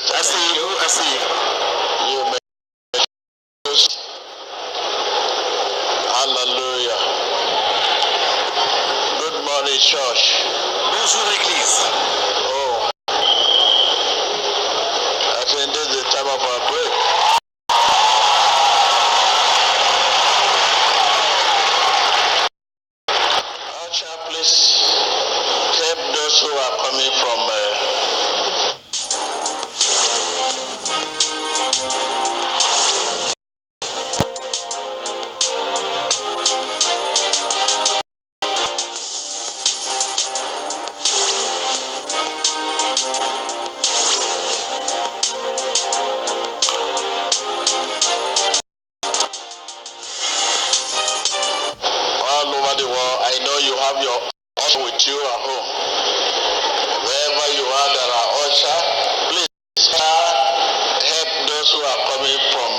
Asseyez-vous, asseyez-vous. You may. Hallelujah. Good morning, church. Bonjour Église. Oh, I think this is the time of our break. Usher, please help those who are coming from. All over the world. I know you have your usher with you at home. Wherever you are, there are ushers. Please help those who are coming from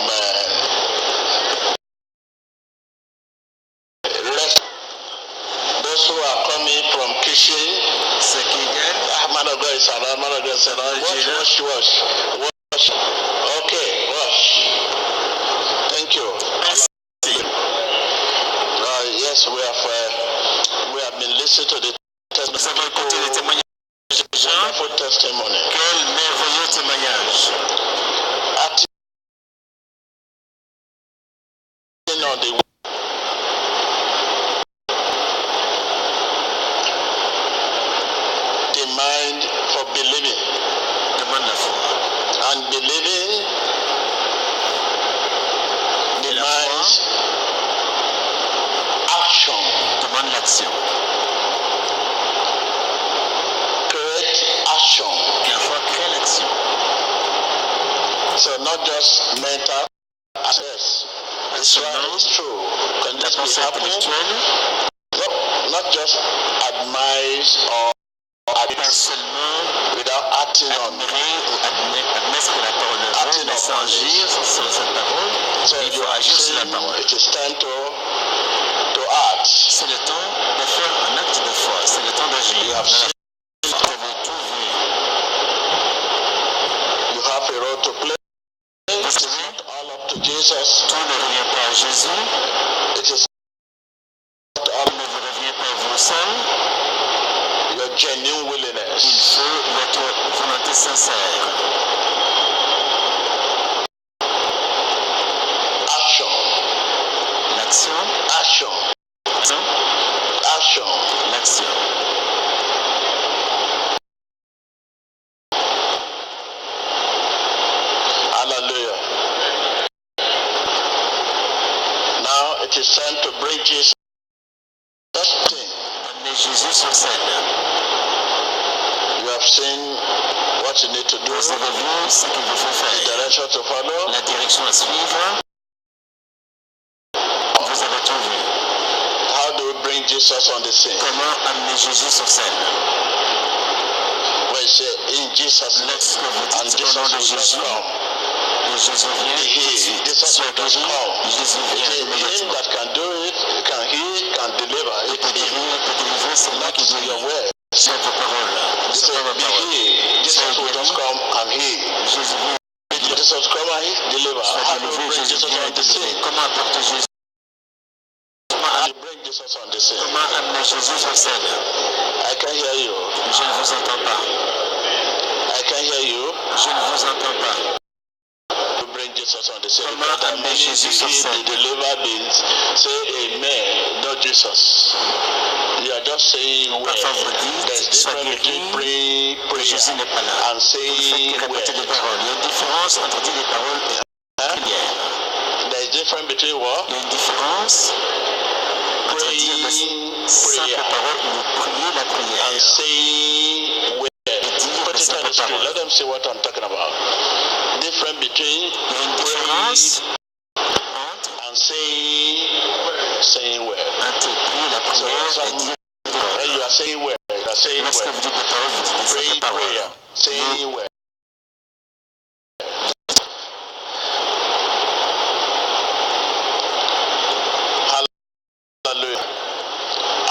rest. Those who are coming from kitchen. Ceux qui viennent, Man of God is around. Man of God is around. Wash. Okay, wash. Thank you. merci. Yes, we have been listening to the Nous avons écouté les témoignages de Jean. wonderful testimony. Quel merveilleux témoignage. Acting on the mind for believing Demande la foi. and believing Et la demands action. demande l'action. Create action. La foi crée l'action. So not just mental access. It's right, it's true. Can La this be pensée happening? intellectuelle, Not just admire or pas admit seulement without acting on admirer ou admettre que la parole est vraie, Acting mais sans upon agir sur cette parole. So Il you faut are agir sur la saying parole. it is time to act. C'est le temps de faire un acte de foi. C'est le temps d'agir. You have Vous seen, avez tout vu. you have a role to play. Vous It is savez, not all up to Jesus. tout ne revient pas à Jésus. It is not Tout all ne vous revient pas à vous seul. your genuine Il willingness. faut votre volonté sincère. Action. L'action, Action. l'action, Action. l'action. Hallelujah. Now it is time to bring Jesus. Amenez Jésus sur scène. You have seen what you need to do, Vous avez vu ce qu'il vous faut the faire. direction to follow. La direction à suivre. Vous avez tout vu. How do we bring Jesus on the scene? Comment amener Jésus sur scène? When you say in Jesus' name, Lorsque vous and dites au Jesus nom de will Jésus, not come. et Jésus vient, Be healed. Jesus sois will just guéri, come. Jésus It vient is him immédiatement. that can do it, can heal, can deliver. Il It peut is him, guérir, il peut délivrer, c'est lui not qui your guérit. word. C'est vos paroles. He Ce said, sont vos be paroles. healed. Jesus will just come and heal. Jésus vient, Jesus come and heal, deliver. sois How do we délivré, bring Jésus Jesus vient on the délivrer. scene? Comment apporter Jésus? How do we bring Jesus on the scene? Comment amener Jésus sur scène? I can hear you. Je ne vous entends pas. I can hear you. Je ne vous entends pas. To bring Jesus on the scene. Comment Because that amener means Jésus sur he scène? the deliver means say amen, not Jesus. You are just saying where. Parfois vous There's dites, sois difference guéri, between praying que Jésus prayer n'est pas là. and Vous faites saying que répéter des where. paroles. Il y a une différence entre dire des paroles et Huh? prière. There's difference between what? Il y a une différence entre dire Praying de simples prayer paroles ou prier la and prière. saying where. Dire Put de it on the simples screen. Let paroles. them see what I'm talking about. Difference between Il y a une praying différence entre and saying where. prier la prière et dire des When paroles. you are saying where, you are saying Lorsque where. vous dites des paroles, vous dites des simples Praying paroles. prayer, saying where. Hallelujah.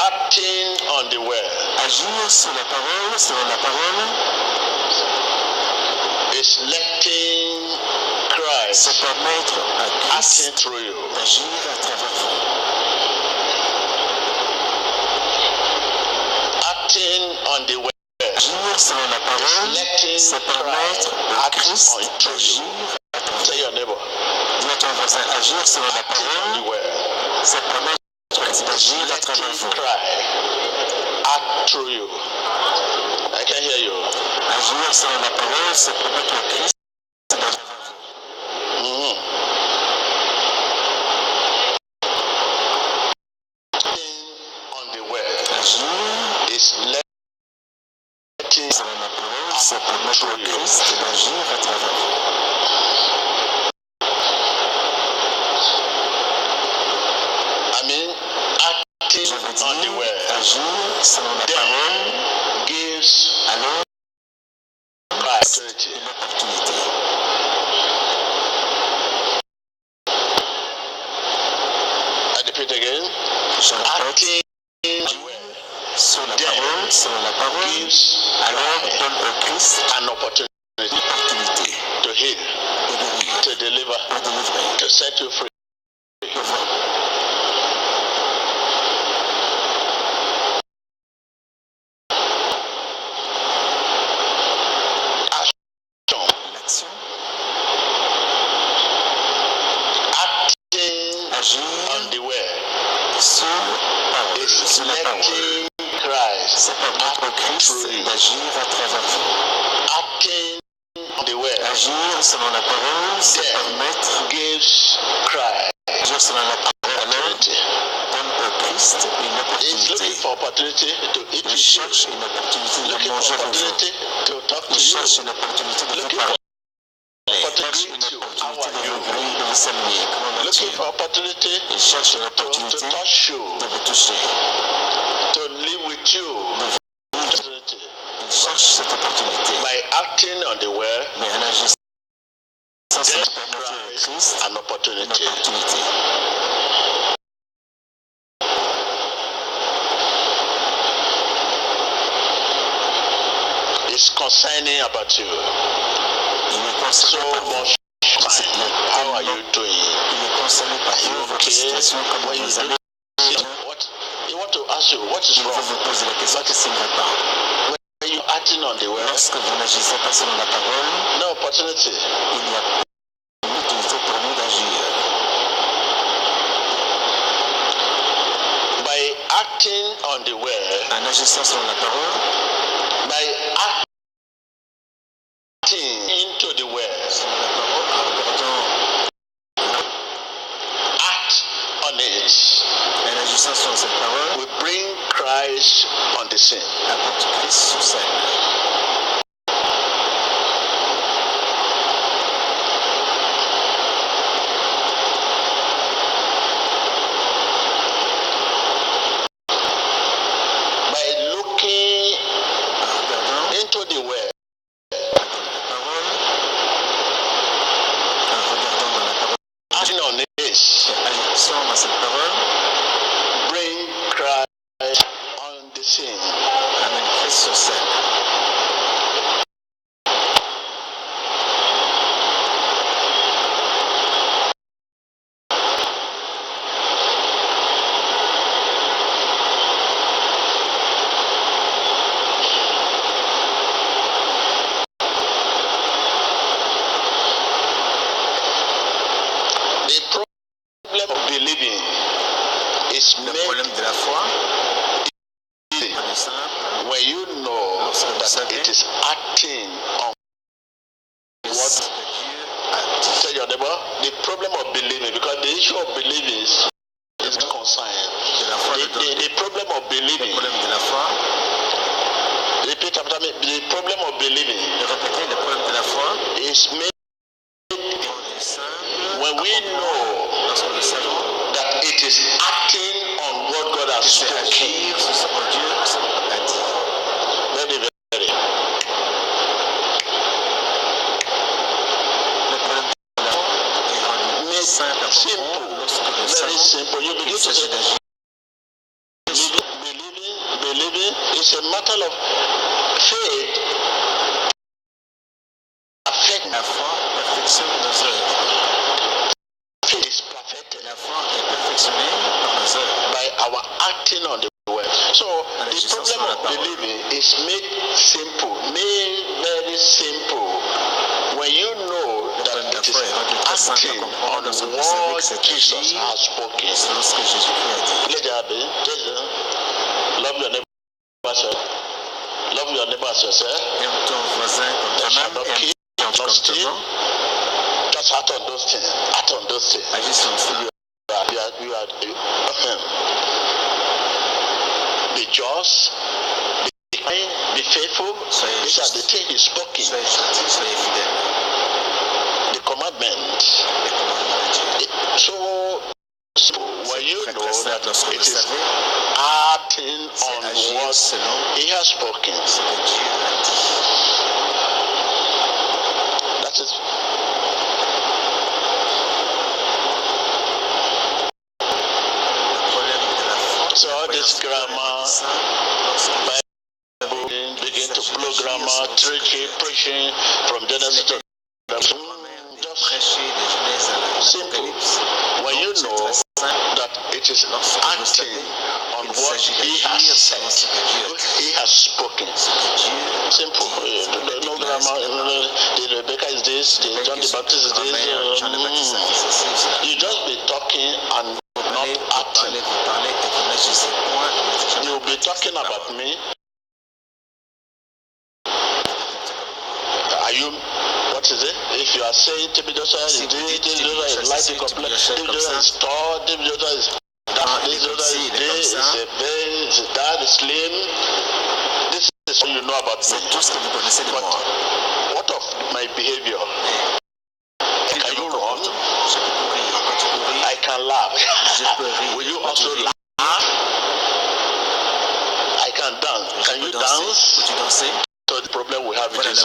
Acting on the word. Agir sur la parole, selon la parole, It is letting c'est Christ permettre à acting Christ through you. d'agir à travers vous. Acting on the word Agir selon la is parole, letting c'est permettre Christ au act Christ on through d'agir you. à travers Tell vous. your neighbor. Dis à ton voisin, agir selon la Acting on the parole, word c'est permettre au Christ is d'agir à travers letting vous. Christ act through you. I can hear you. Agir selon la parole, c'est permettre au Christ d'agir à travers vous. Mhm. Acting on the word Agir is letting selon la parole, c'est permettre au Christ d'agir à travers vous. I mean, acting Je veux on the dire, word agir selon la parole, gives alors opportunity. une opportunité. I repeat again. Je répète, Acting on the word sur la parole, selon la parole, gives alors donne au Christ an opportunity l'opportunité to heal, de guérir, to deliver, de délivrer, to set you free. de voir. L'action, Acting agir on the word sur parole, is sur la parole, letting Christ c'est permettre au Christ through you. d'agir à travers vous. Acting on the word Agir selon la parole, c'est permettre, gives Christ agir selon la parole, alors opportunity. donne au Christ une He's looking opportunité. for opportunity to eat Il with you. cherche une opportunité de Looking manger for avec vous. opportunity to talk to Il cherche you. une opportunité de vous Looking parler. for Il opportunity cherche to une greet you. How opportunité are de you? vous griller, de vous saluer. Comment vas-tu? Looking for opportunity Il cherche une to opportunité touch you, de vous toucher. to live with you. Opportunity. Il cherche cette opportunité. By acting on the word, Mais en agissant, ça gives permet au Christ Christ an une opportunity. opportunité. It's concerning about you. Il est So concerné par vous. much time. How are you doing? Il est concerné par Are you vous, votre okay? situation, comment When you vous do allez. what? He want to ask you what is Il veut wrong. vous poser la question, qu'est-ce qui ne va pas? When you acting on the word, Lorsque vous n'agissez pas selon la parole, no opportunity. il n'y a pas d'opportunité pour nous d'agir. By acting on the word, En agissant selon la parole, by acting into the word, selon la parole, en regardant, act on it, en agissant sur cette parole, we bring Christ on the scene. apporte Christ sur scène. By looking En regardant into the word, la parole, en regardant dans la parole, acting on it, et agissant dans cette parole, bring Christ on the scene. amène Christ sur scène. The problem of believing is Le problème made de la foi, easy c'est simple, when you know Lorsque vous that savez it is acting on c'est what. ce que Dieu a dit. Tell your neighbor the problem of believing, because the issue of believing is concerned. De la foi, The problem of le believing, problème de la foi, repeat after me, the problem of believing de répéter, le problème de la foi, is made rendu simple, when we know lorsque nous savons that it is acting on what God has que c'est spoken. agir sur ce que Dieu a dit. Very, very. Le problème de la foi est rendu Made simple à comprendre simple. lorsque nous Very savons simple. You qu'il begin to s'agit say, d'agir. believing is a matter of faith affect La foi perfectionne nos œuvres. Faith is perfected La foi est perfectionnée par nos œuvres. by our acting on the word. So the problem of believing is made simple, made very simple. When you know that it is acting on what Jesus has spoken. C'est lorsque Jésus-Christ a dit. Love your neighbor as yourself. Love your neighbor as yourself. Aime ton voisin comme toi-même. Aime ton comme toi-même. Just act on those things. Act on those things. Agis sur ça. Be just, be kind, be faithful. These are the things He's spoken. Soyez gentil, soyez fidèle. The commandments. So when you know that it is acting on what He has spoken, that is. So all this grammar, Bible, begin to blow grammar, preaching from Genesis to simple. When you know that it is acting on what He has said, He has spoken. Simple. No grammar. The Rebecca is this, the John the Baptist is this. You just be talking and not acting. You will be talking about me. Are you? What is it? If you are saying TB Joshua is this, TB Joshua is light to complex, TB Joshua is tall, TB Joshua is that, TB Joshua is this, is a big, is that, is slim. This is what you know about me. But what of my behavior? Can you run? I can laugh. Will you also laugh? I can dance. Can you dance? So the problem we have with Jesus.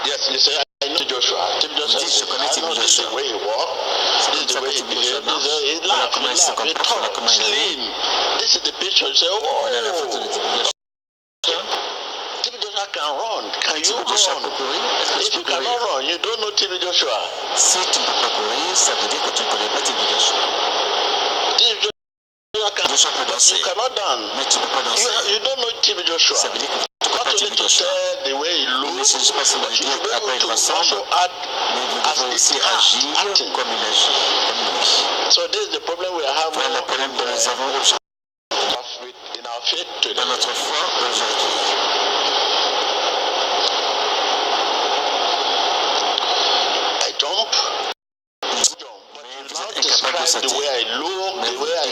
Yes, you say, I know Joshua. Joshua is, I know this is the way he walks, this is the way he behaves, he laughs, he talks, slim. This is the picture. You say, oh, TB Joshua can run. Can you run? If you cannot run, you don't know TB Joshua. Si tu ne peux pas courir, ça veut dire que tu ne connais pas TB Joshua. Joshua peut danser. You cannot dance. Mais tu ne peux pas danser. You don't know TB Joshua. Ça veut dire que tu ne Not connais pas only TB to Joshua. tell the way he looks, Il ne s'agit pas seulement de dire à quoi il ressemble, mais vous devez aussi agir comme il agit, comme lui. So this is the problem we are having. Voilà le problème que nous avons in our faith today. Dans notre foi aujourd'hui. I jump. Describe the way I look, the way I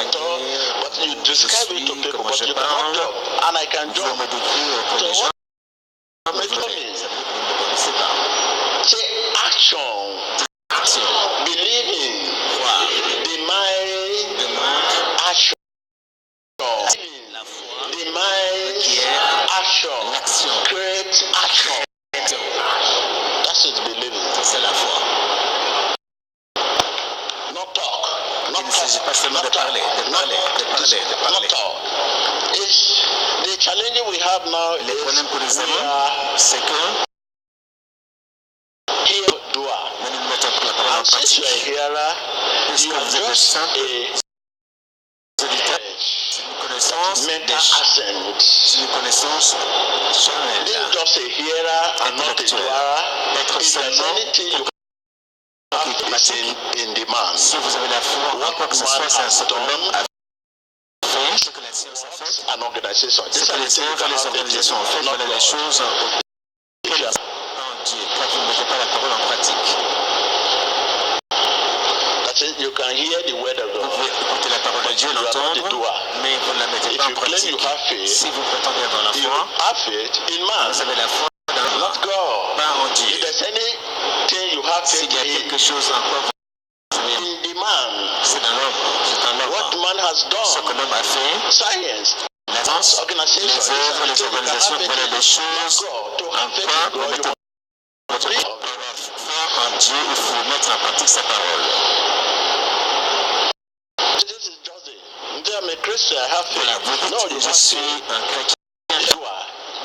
talk, but you describe it to people, but you cannot jump, and I can jump. So what means? Say action, believing, demand, action, demand, action, create action. That is believing. C'est la foi. Il ne s'agit pas seulement de parler, de parler. The challenge we have now les problèmes que nous avons, c'est que nous ne mettons pas la parole en pratique. Puisque vous êtes simple auditeurs, c'est une connaissance intellectuelle. Être seulement si vous avez la foi en quoi que ce soit, c'est un certain homme a fait, ce que la science a fait, ce que les œuvres et les organisations ont fait, voilà les choses en Dieu, car vous ne mettez pas la parole en pratique. You can hear the word of God. Vous pouvez écouter la parole de Dieu, l'entendre, mais vous ne la mettez pas en pratique. Si vous prétendez avoir la foi, vous avez la foi dans God, pas en Dieu. S'il y a quelque chose en quoi vous avez c'est dans l'homme, c'est dans l'homme. Ce que l'homme a fait, la science, les œuvres, les organisations, voilà des choses en quoi vous mettez votre foi en Dieu, il faut mettre en pratique sa parole. Christian, I have faith. Voilà, vous dites, je suis un chrétien.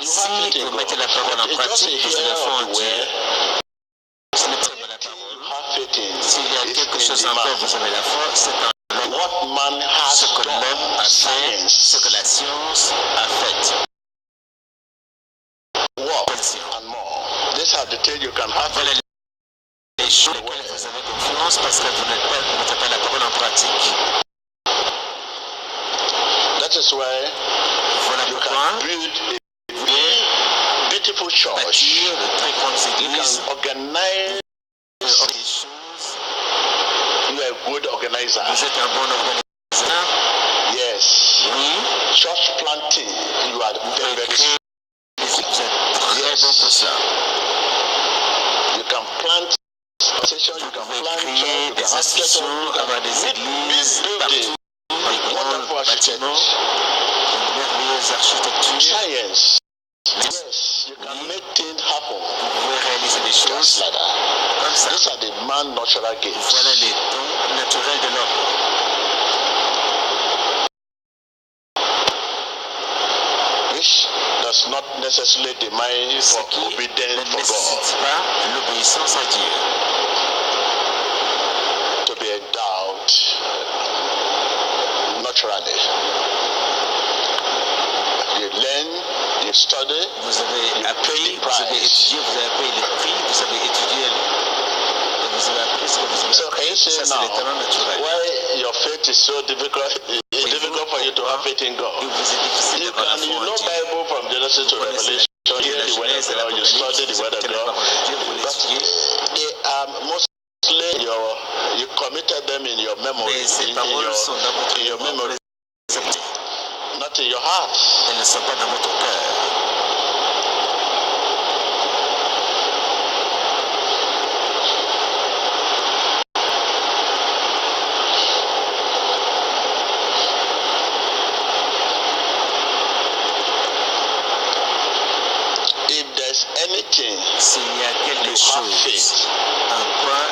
Si vous mettez la parole en pratique, vous avez la foi en Dieu. Ce n'est pas seulement la parole. S'il y a quelque chose en fait, vous avez la foi, c'est en l'homme. Ce que l'homme a fait, ce que la science a fait. Voilà les choses auxquelles vous avez confiance parce que vous n'avez pas la parole en pratique. Voilà pourquoi beautiful church. Bâtir de très grandes églises. You can organize des choses. You are a good organizer. Vous êtes un bon organisateur. Yes. Oui. Church planting. You are very, very good. Vous êtes très bon pour ça. You can plant associations. You can plant church. Des associations, avoir des églises partout. Des grands bâtiments. Une merveilleuse architecture. Science. Yes, you can make things happen. Vous pouvez réaliser des choses like that. Comme ça. These are the man-natural gifts. Voilà les dons naturels de l'homme. Which does not necessarily demand for obedience ne for nécessite God. pas l'obéissance à Dieu. To be endowed naturally. You learn, you study, vous avez appris, vous avez étudié, vous avez payé les prix, vous avez étudié, et vous avez appris ce que vous avez appris. Ça, c'est les talents naturels. Why your faith is so difficult? It's difficult for you to have faith in God. Et vous est difficile d'avoir la foi en know Dieu. Bible from Genesis to Revelation. You hear the word of God, you study the word of God. But they are mostly you committed them in your memory, Mais ces paroles sont dans votre memory, not in your heart. Elles ne sont pas dans votre cœur. Anything, s'il y a quelque chose en quoi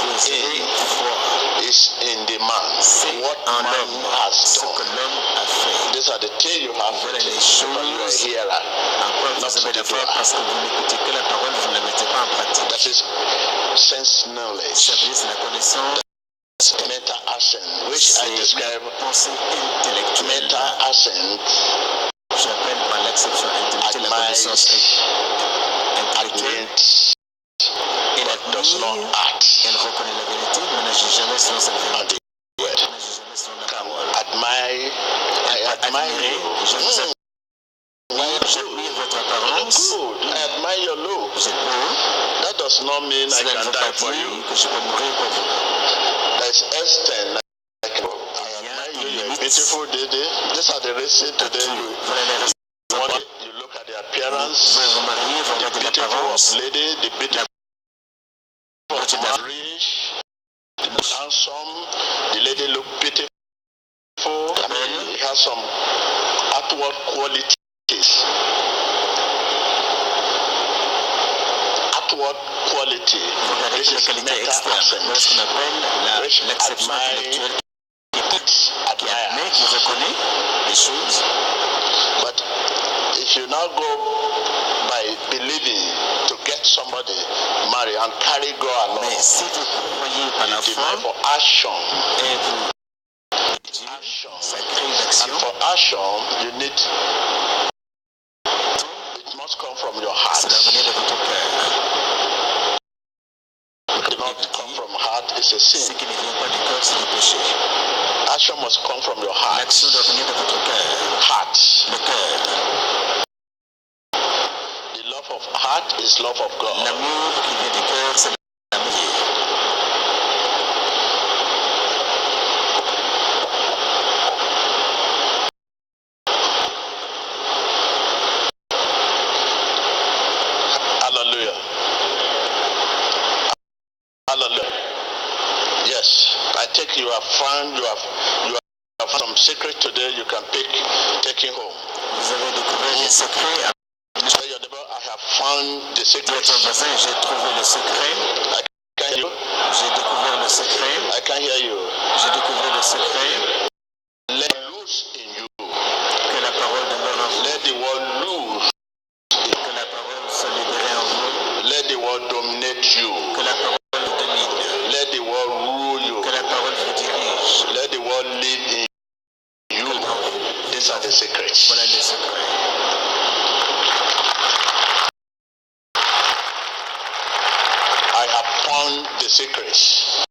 vous avez foi, is in the man. C'est what en man l'homme, has ce done. que l'homme a fait. These are the things you have Voilà faith les in, choses because you are a hearer, en quoi not vous avez the la foi doer. parce que vous n'écoutez que la parole, vous ne la mettez pas en pratique. That is sense knowledge. C'est la connaissance. Meta assent, which I describe. Pensée intellectuelle. Meta assent. J'appelle par l'acception intellectuelle la connaissance intellectuelle. Elle admire, elle reconnaît la vérité, mais n'agit jamais selon sa vérité. N'agit jamais selon la parole. Admire, I admire you. Je vous admire, j'admire votre apparence. I admire your look. Vous êtes beau. That does not mean I can die for you. Que je peux mourir pour vous. There's extent. I admire you. You're beautiful, Dede. These are the reasons today you look at the appearance. The beautiful lady, the beautiful rich, the handsome, the lady look beautiful. He has some outward qualities. Outward quality. This is meta accent. Which admire, qui reconnaît les choses. But if you now go by believing to get somebody married and carry go along, mais si vous croyez par la foi for action, et vous ça crée une action. And for action, you need it must come from your heart. Cela vient de votre cœur. It does not come from heart, it's a sin. Ce qui ne vient pas du cœur, c'est le péché. Action must come from your heart. L'action doit venir de votre cœur. Heart. Le cœur. The love of heart is love of God. L'amour qui vient du cœur, c'est l'amour. Hallelujah. Hallelujah. Yes, I think you have found some secret today you can take it home. Vous avez découvert des secrets. Tell your neighbor, I have found the secret. Dis à ton voisin, j'ai trouvé le secret. I can hear you. J'ai découvert le secret. I can hear you. J'ai découvert le secret. Let loose in word live in you. These are the secrets. Voilà les secrets. I have found the secrets.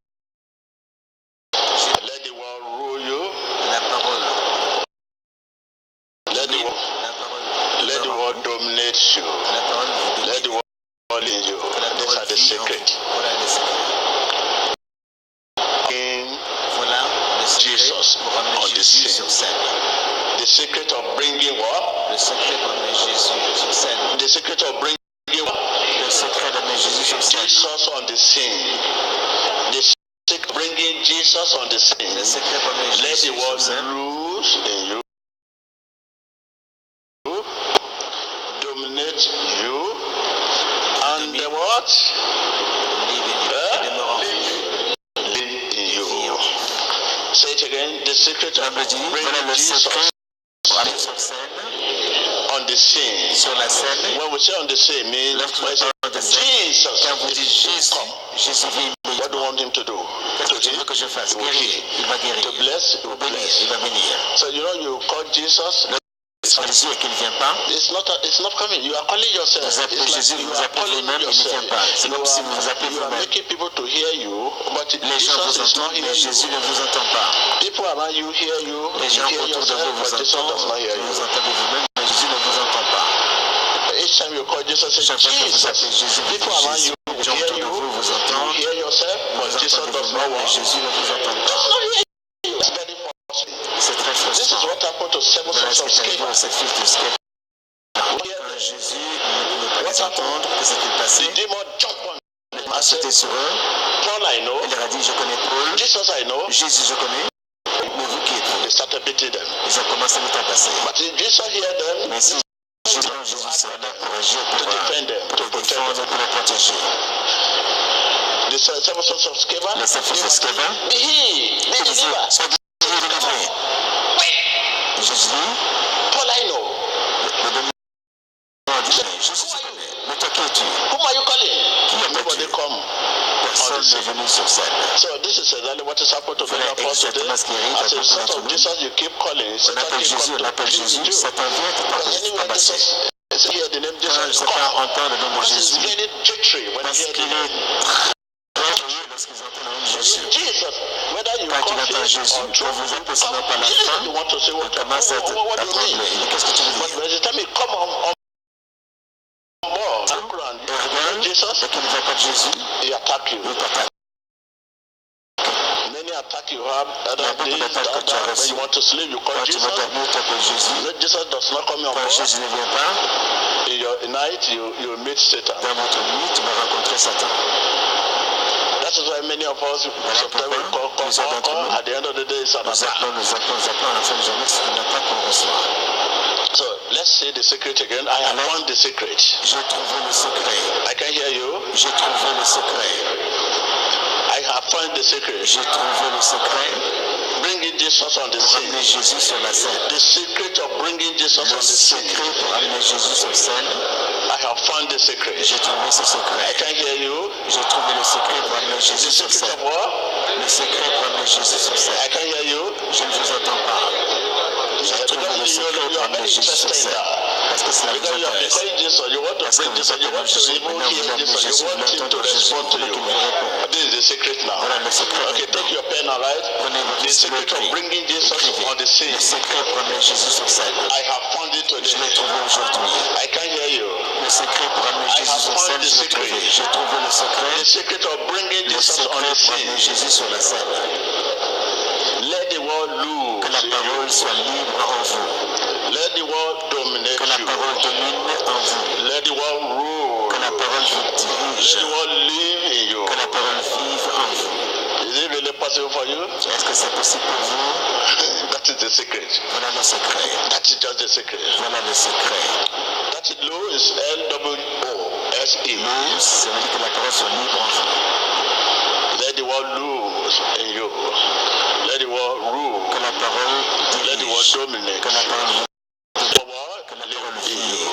Let the word rule you. La parole. Let the word dominate you. La parole vous Let the word in you. These are the secrets. Voilà les secrets. In Voilà le secret Jesus pour amener on the Jésus sur scene. scène. The secret of bringing what? Le secret pour amener Jésus sur scène. The secret of bringing what? Le secret d'amener Jésus sur scène. Jesus on the scene. The secret of bringing Jesus on the scene. Le secret pour amener Let Jésus the sur word scène. loose in you. Dominate you. And the what? Live in you. Say it again. The secret of bringing Jesus on the scene. Sur la scène. When we say on the scene, means Jesus. Quand vous dites Jésus, Jésus vient immédiatement. What do you want him to do? Qu'est-ce que tu veux que je fasse? Guérir. Il va guérir. To bless, Pour bénir. Il va bénir. So you know you call Jesus. Jésus et qu'il ne vient pas. It's not coming. You are calling yourself. Vous appelez Jésus, vous vous appelez vous-même, il ne vient pas. C'est comme si vous vous appelez You are vous-même. making people to hear you, but Les gens vous entendent, mais Jésus ne vous entend pas. People around you hear you. Les gens autour de vous vous entendent, vous entendez vous-même, mais Jésus ne vous entend pas. Each time you call Jesus, say Chaque fois que vous appelez Jesus. Jésus, People around you les gens hear autour de you. vous vous You entendent, hear yourself, but vous Jesus entendez does not vous-même, mais want. Jésus ne vous entend pas. It's very frustrating. C'est très This is frustrant. what happened to seven Voilà sons ce of qui est arrivé à Sceva. cette fille de Sceva. Quand Jésus ne pouvait pas les entendre, que s'est-il passé? The demon jumped on. Le démon a sauté sur eux. Paul I know. Il leur a dit, je connais Paul, Jesus I know. Jésus je connais, mais vous qui êtes-vous? They started beating them. Ils ont commencé à les tabasser. But if Jesus hear them, Mais si Jésus sera là pour agir, to defend them, to les protect défendre, them. pour les protéger. The seven sons of Sceva, Les sept fils de Sceva, be he, be ils disaient, delivered. sois délivré. Jésus dit, Paul I know. le démon a dit, Jésus je connais, mais toi qui es-tu? Whom are you calling? Qui Nobody appelles-tu? come. Personne n'est venu sur scène. So this is exactly what is happened to many of us today. Exactement ce qui arrive à As a beaucoup result d'entre of nous. Jesus, you keep calling. On Satan appelle keep Jésus, on coming appelle to Jésus, you. Satan vient te Because anyway, tabasser. Jesus hear the name Quand je ne Jesus, sais pas come. entendre le nom de Because he's Jésus, getting jittery when he parce hear the qu'il est name. très joyeux lorsqu'ils entendent le nom de Jésus. Jesus, whether you Quand il call entend him Jésus, or quand vous appelez son nom par la fin, you want to say il what commence à do you trembler. mean? Il dit, qu'est-ce que tu veux But dire? by the time he come on board, and Et regarde, Jesus, et qu'il ne voit pas de Jésus, he attack you. il t'attaque. Many attack you have other beaucoup days, d'attaques que tu as when reçues. you want to sleep, you call Quand tu Jesus. vas dormir, tu appelles Jésus. No, Jesus does not come on Quand board. Jésus ne vient pas, In your night, you meet Satan. dans votre nuit, tu vas rencontrer Satan. That is why many of us sometimes we call. At the end of the day, it's an Nous attack. appelons, à la fin de journée, c'est une attaque qu'on reçoit. So let's say the secret again. I have found the secret. J'ai trouvé le secret. I can hear you. J'ai trouvé le secret. I have found the secret. J'ai trouvé le secret Bringing Jesus on the pour scene. amener Jésus sur la scène. The secret of bringing Jesus on Le the scene. secret pour amener Jésus sur scène. I have found the secret. J'ai trouvé ce I secret. can hear you. J'ai trouvé le secret pour amener The Jésus sur secret scène. of what? Le secret pour amener Jésus sur I scène. can hear you. Je ne vous entends pas. J'ai trouvé le secret You pour are very amener Jésus sur interested in scène. that. Parce que cela vous Because you have been intéresse. calling Jesus, you want to Parce que bring vous Jesus, you appelez want to Jésus, even maintenant vous hear amenez Jesus, Jésus, you vous want him to entendez Jésus, respond vous to voulez you. qu'il vous réponde. This is the secret now. Voilà le secret Okay, maintenant. take your pen and write. Prenez votre The stylo, secret of écrivez. bringing Jesus on the scene. Le secret pour amener Jésus sur scène. I have found it Je today. l'ai trouvé aujourd'hui. I can hear you. Le secret pour amener I Jésus have sur found scène, the je l'ai trouvé. secret. J'ai trouvé le secret. The secret of bringing Le Jesus on secret the pour amener scene. Jésus sur la scène. Let the world Que la lose. parole soit libre en vous. Let the world dominate Que la you. parole domine en vous. Let the world rule. Que la parole vous Let dirige. the world live in you. Que la parole vive en vous. Is it really possible for you? Est-ce que c'est possible pour vous? That is the secret. Voilà le secret. That is just the secret. Voilà le secret. That is low is L-O-O-S-E. Nous, ça veut dire que la parole soit libre en vous. Let the world lose in you. Let the world rule. Que la parole Let the world dirige. dominate. Que la parole vous The world que la parole live in vive. you.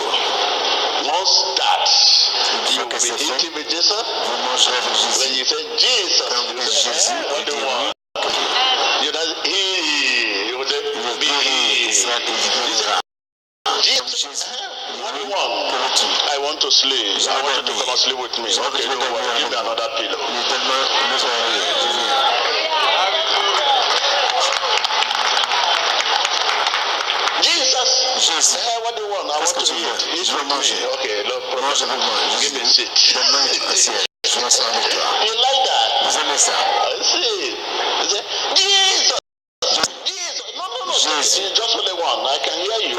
Once that, you will que c'est be fait, eating with Jesus. vous mangerez avec When Jésus. you say Jesus, Quand vous you dites say, Jésus, what vous do you dites want? oui. You know, he to sleep. I want you to come and sleep with me. Okay, don't worry. Give me another pillow. Jesus. Hey, what do you want? I want to eat. Eat with me. Okay, no problem. Give me a seat. You like that? See. Jesus. Jesus. No. Jesus. Just only one. I can hear you.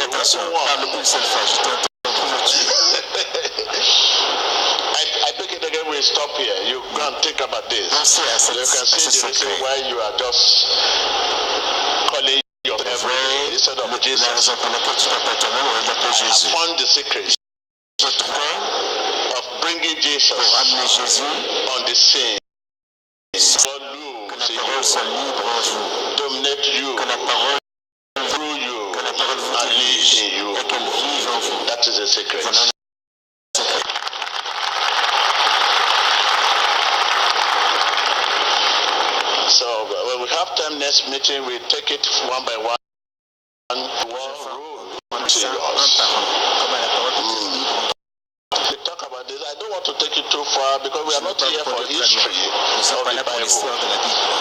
I pick it again. We stop here. You go and think about this. You can see the reason why you are just calling your every instead of Jesus. I found the secret of bringing Jesus on the scene. Dominate you, through you, and live in you. That is the secret. So when we have time next meeting, we take it one by one. We talk about this. I don't want to take it too far because we are not here for history of the Bible.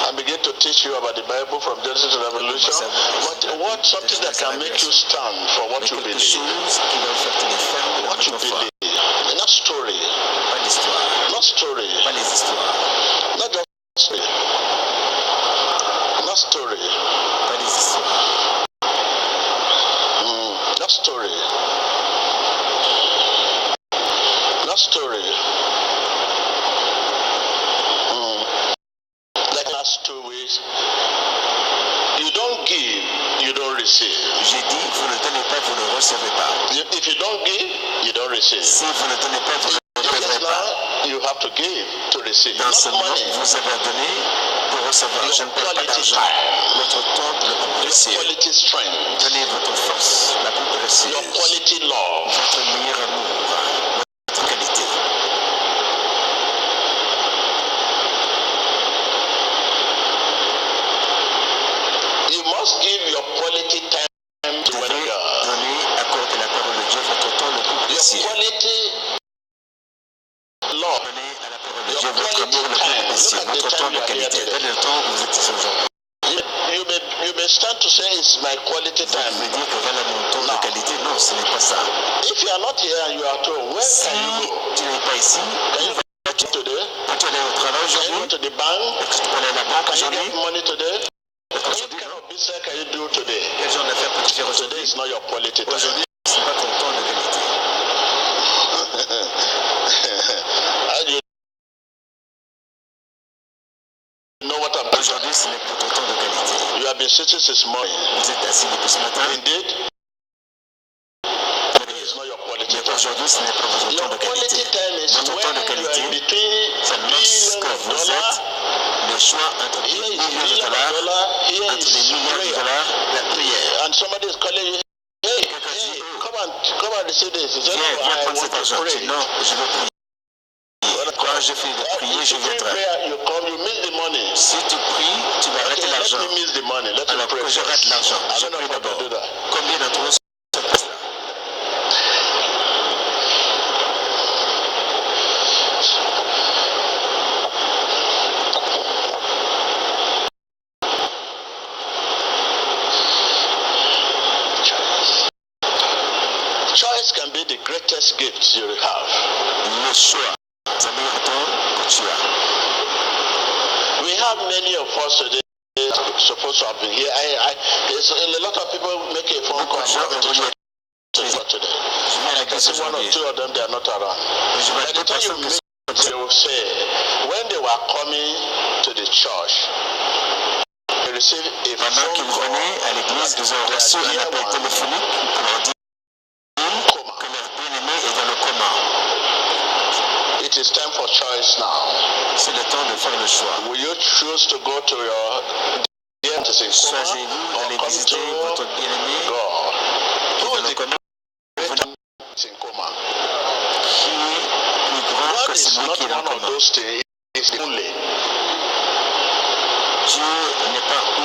I begin to teach you about the Bible from Genesis to Revelation. What something that can make you stand for what you believe. What you believe. Not story. Not story. Not just story. Not story. Not story. Not story. Like last 2 weeks, you don't give, you don't receive. J'ai dit, vous ne donnez pas, vous ne recevez pas. If you don't give, you don't receive. Si vous ne donnez pas, vous ne recevez pas. You have to give to receive. Dans ce moment, vous avez donné pour recevoir. Je ne parle pas d'argent. Votre temps le plus précieux. Donnez votre force la plus précieuse. Your quality love. Votre meilleur amour. Votre qualité. You must give your quality time to God. Donnez, accordez la parole de Dieu votre temps le plus précieux. Your quality love. Donnez à la parole de Dieu votre amour le plus précieux. Votre temps de qualité. Quel est le temps où vous êtes ici aujourd'hui? You may start to say it's my quality time. Vous pouvez dire que voilà mon temps de qualité. Non, ce n'est pas ça. If you are not here and you are at home, where can you go? Tu n'es pas ici. Can you go today? Peux-tu aller au travail aujourd'hui? Can you go to the bank? Est-ce que tu peux aller à la banque Can you aujourd'hui? get money today? What Aujourd'hui, kind of business can you do today? quel genre d'affaires peux-tu faire Today aujourd'hui? is not your quality time. Aujourd'hui, ce n'est pas ton temps de qualité. Aujourd'hui, ce n'est pas ton temps de qualité. You have been sitting since morning. Vous êtes assis depuis ce matin. Indeed, today is not your quality time. Aujourd'hui, ce n'est pas votre temps de Your quality qualité. time is Votre temps de when you qualité, are between c'est lorsque vous $billions. êtes le choix entre des Here is millions de $billions, dollars, here entre des is millions de prayer. dollars, la prière. And somebody is calling you. Hey, come and receive this. He said, Viens I prendre want cet to argent. pray. Non, je veux prier. Quand je finis de prier, je viendrai. You come, you miss the money. Si tu pries, tu vas rater l'argent. Let me miss the money. Let me Alors pray que je first. rate l'argent, I je don't know prie how to d'abord. do that. Combien d'entre vous se passent là? Choice can be the greatest gift you have. Le choix, c'est le meilleur temps que tu as. We have many of us today supposed to have been here. There's a lot of people make a phone call today. I can see 1 or 2 of them, they are not around. By the time you meet, they will say, when they were coming to the church, they received a Pendant qu'ils phone venaient à l'église, ils ont reçu un appel téléphonique pour leur dire que leur bien-aimé est dans le coma. It is time for choice now. C'est le temps de faire le choix. Will you choose to go to your dear Choisissez-vous d'aller visiter votre bien-aimé God? qui est dans le coma, Is in coma. qui est plus grand God que is celui not qui est dans one le of coma. those things. It's only. Dieu n'est pas une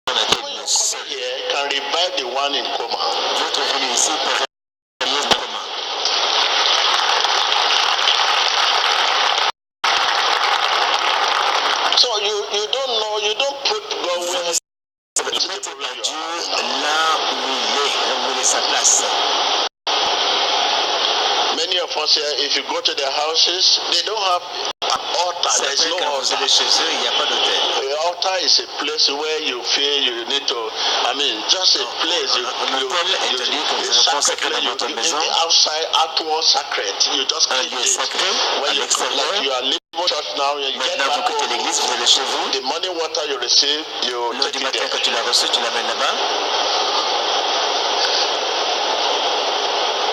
When you come here, can revive the one in coma. Votre venue ici peut réveiller le coma. You don't put God where Dieu là où il est sa place. Many of us here, if you go to their houses, they don't have an altar. There is no Quand vous altar. allez chez eux, il n'y a pas d'autel. The altar is a place where you feel you need to, just a place. Un autel est un lieu que vous avez consacré dans votre maison. Outside, outward sacred. You just Un keep lieu it. sacré When à you l'extérieur. like you are leaving church now, you get Maintenant, back vous quittez home. l'église, vous allez chez vous. The morning water you receive, you L'eau take du it matin, there. quand tu l'as reçue, tu l'amènes là-bas.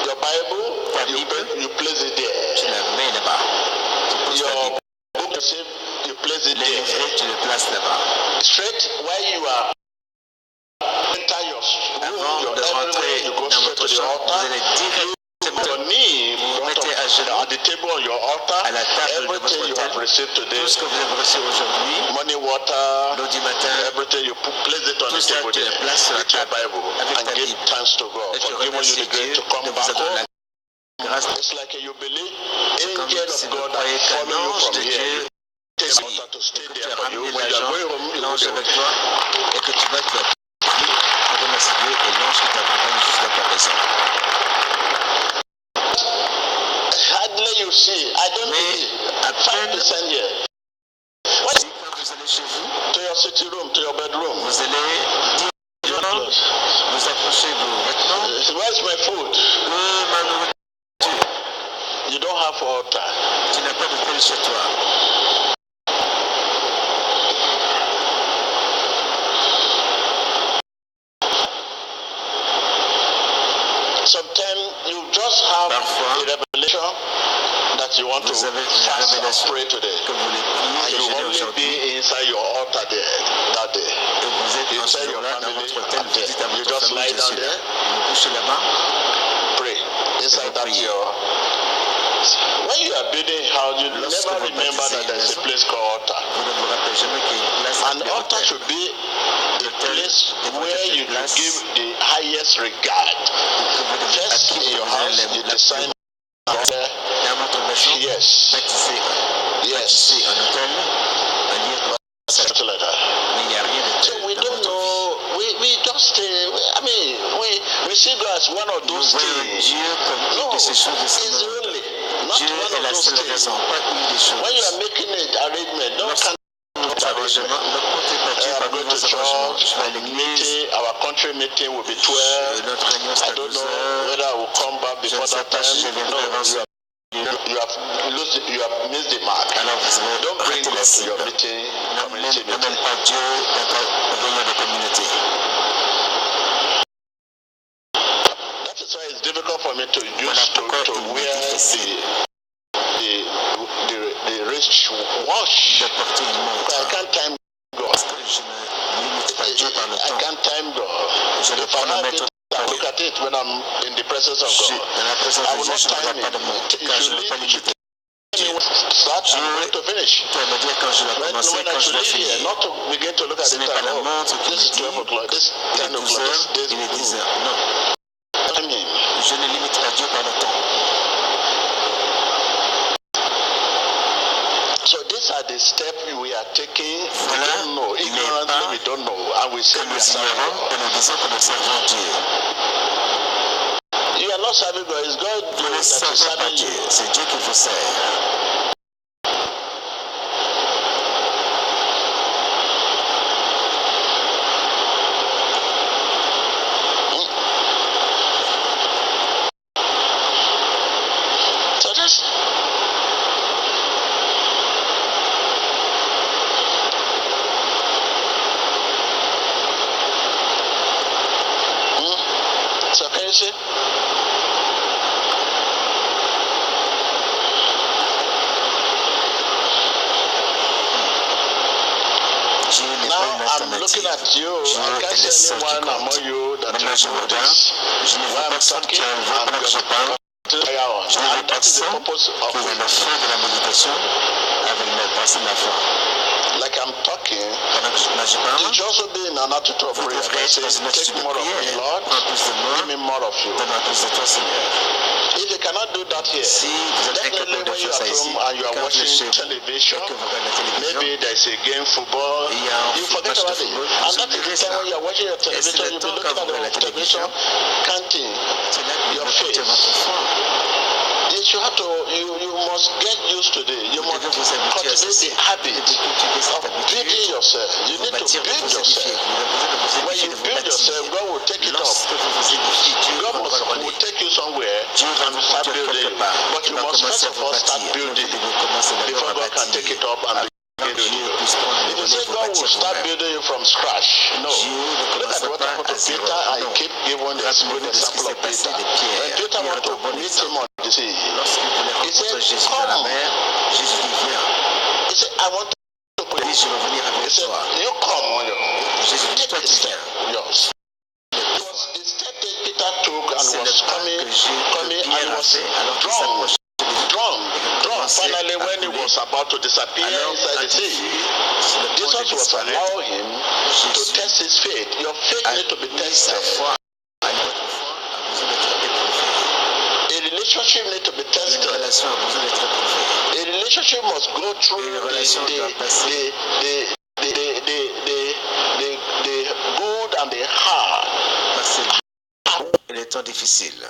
Your Bible, Ta Bible, you place it there. tu la mets là-bas. Tu poses ta Your Bible. book you place it Les there. livrets, tu les places là-bas. Straight where you are. Enter your Avant room, de rentrer you go dans straight votre to the chambre, vous altar. allez directement Your knee, vous mettez à genoux at the table on your altar. à la table de votre Everything you have hôtel. received today, Tout ce que vous avez reçu aujourd'hui, morning water, l'eau du matin, everything you place it on tout the ça, table tu le there places sur la with your table Bible avec and ta give Bible. thanks to God Et tu for giving you remercies the grace Dieu to come de vous back avoir home. la grâce. It's like a jubilee. Comme Angel si of vous God croyez that qu'un follow you ange from de here. Dieu Take suit, water to stay que there tu as for you. ramené When you are going home, you l'ange go avec there. toi et que tu vas te prier, remercier Dieu et l'ange qui t'accompagne jusqu'à ta maison. Hardly you see. I don't Mais à peine 5% here. quand vous allez chez vous, To your sitting room, to your bedroom. vous allez directement vous approchez vos vêtements. Where's my food? Ma nourriture. You don't have altar. Tu n'as pas d'autel chez toi. Sometimes you just have Parfois, a revelation that you want to vous avez une fast and révélation pray today. que vous voulez prier And et you jeûner only aujourd'hui. be inside your altar there that day. Et vous êtes You en ce tell your jour-là dans family, votre hôtel, vous dites à you votre just famille, lie je down suis là. there, Vous couchez là-bas. pray. Inside that priez. your. When you are building a house, you Lorsque never vous remember bâtissez that une there's a maison, place called altar. vous ne vous rappelez jamais qu'il y a une place An appelée altar hôtel. should be the L'hôtel place devrait where être you une place give the highest regard. que vous devez Just acquérir in your vous house, allez you la design dans votre maison, yes, bâtissez un hôtel, un lieu de something like that. mais il n'y a rien de So tel we dans don't votre vie. know. We just. We see God as one of Nous those voyons things. Dieu comme une No, de ces choses de ce it's monde. only not Dieu one est of la those seule things. raison, pas une des When you choses. are making an arrangement, don't Lorsque count votre arrangement, arrangement. ne comptez pas Dieu I'm parmi going to vos arrangements. church. Je vais à l'église, Meeting, our country meeting will be 12. notre réunion c'est I à don't 12 know heures. whether I will come back Je before ne sais that pas si je time. viendrai avant ce lieu. You have missed the mark. Alors vous avez Don't bring raté la God to cible. your meeting, community N'amène meeting. pas Dieu dans ta réunion de communauté. That is why it's difficult for me to Voilà use pourquoi to il m'est wear difficile the wrist watch. de porter une montre. I can't time God. Parce que je ne limite pas Dieu par le I temps. can't time God. Je ne If I chronomètre have it, I look at it when I'm in the presence of God. Dans la présence I de will Dieu, not je ne time regarde pas de montre, it. car je ne veux pas limiter. Start and going to finish. Tu vas me dire quand je dois commencer, When I quand je should dois leave here, finir. not to begin to look at Ce the n'est time. pas la Oh, montre qui this is me dit 12 o'clock, this is il est 10 12 o'clock, heures, this il est 10 is heures. Non, timing. je ne limite pas Dieu par le temps. So these are the steps we are taking. We Voilà don't know. les Ignorantly, pas we don't know. And we say que we are nous serving ignorons, que God. nous disons que nous servons Dieu. You are not serving God. It's God Vous ne that is servez pas serving Dieu, you. c'est Dieu qui vous sert. So this. So can you see? Dieu n'est Now pas une I'm looking alternative. at you. Dieu I can't est le see seul qui anyone compte. among you that Maintenant, will je me know regarde, this. je ne Why vois I'm personne qui talking, a un vrai I'm pendant que je going parle. to fire on. Je ne vois And that is the personne purpose of qui est le it. feu de la méditation avec la personne de la foi. like I'm talking, you should also be in an attitude of prayer. Take more of me, Lord. Give me more of you. If you cannot do that here, definitely when you're at home and you are watching television, maybe there's a game, football, you forget about it. And that is the time when you're watching your television, you'll be looking at the television, counting your face. You have to, you must get used to this. You must cultivate the habit of building yourself. You need to build yourself. When you build yourself, God will take it up. God will take you somewhere and start building. But you must first of all start building before God can take it up and begin to you. If you say God will start building you from scratch, no. Look at what happened to Peter. I keep giving the example of Peter. When Peter wanted to meet him on the sea, he said, come. He said, I want to pray. He said, you come. Take a step. Yours. The step that Peter took and was coming and was drunk. Finally, when he was about to disappear inside the sea, Jesus was allowing him to test his faith. Your faith needs to be tested. A relationship needs to be tested. A relationship must go through the good and the hard. Les temps difficiles.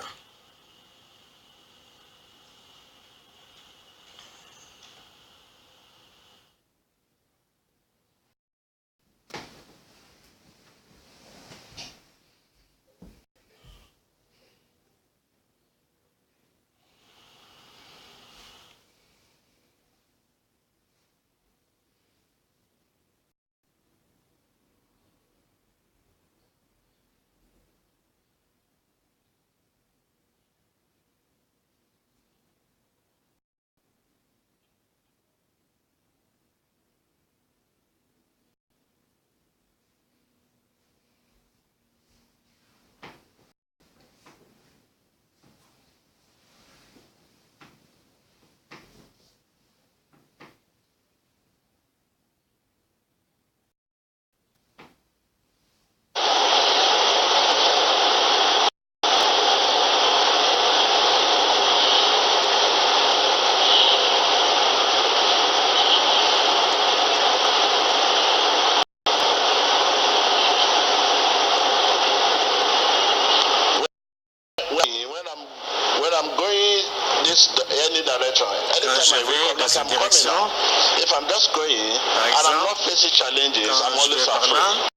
Any direction. Anytime I wake up, like I'm coming now, if I'm just going and I'm not facing challenges, I'm always afraid.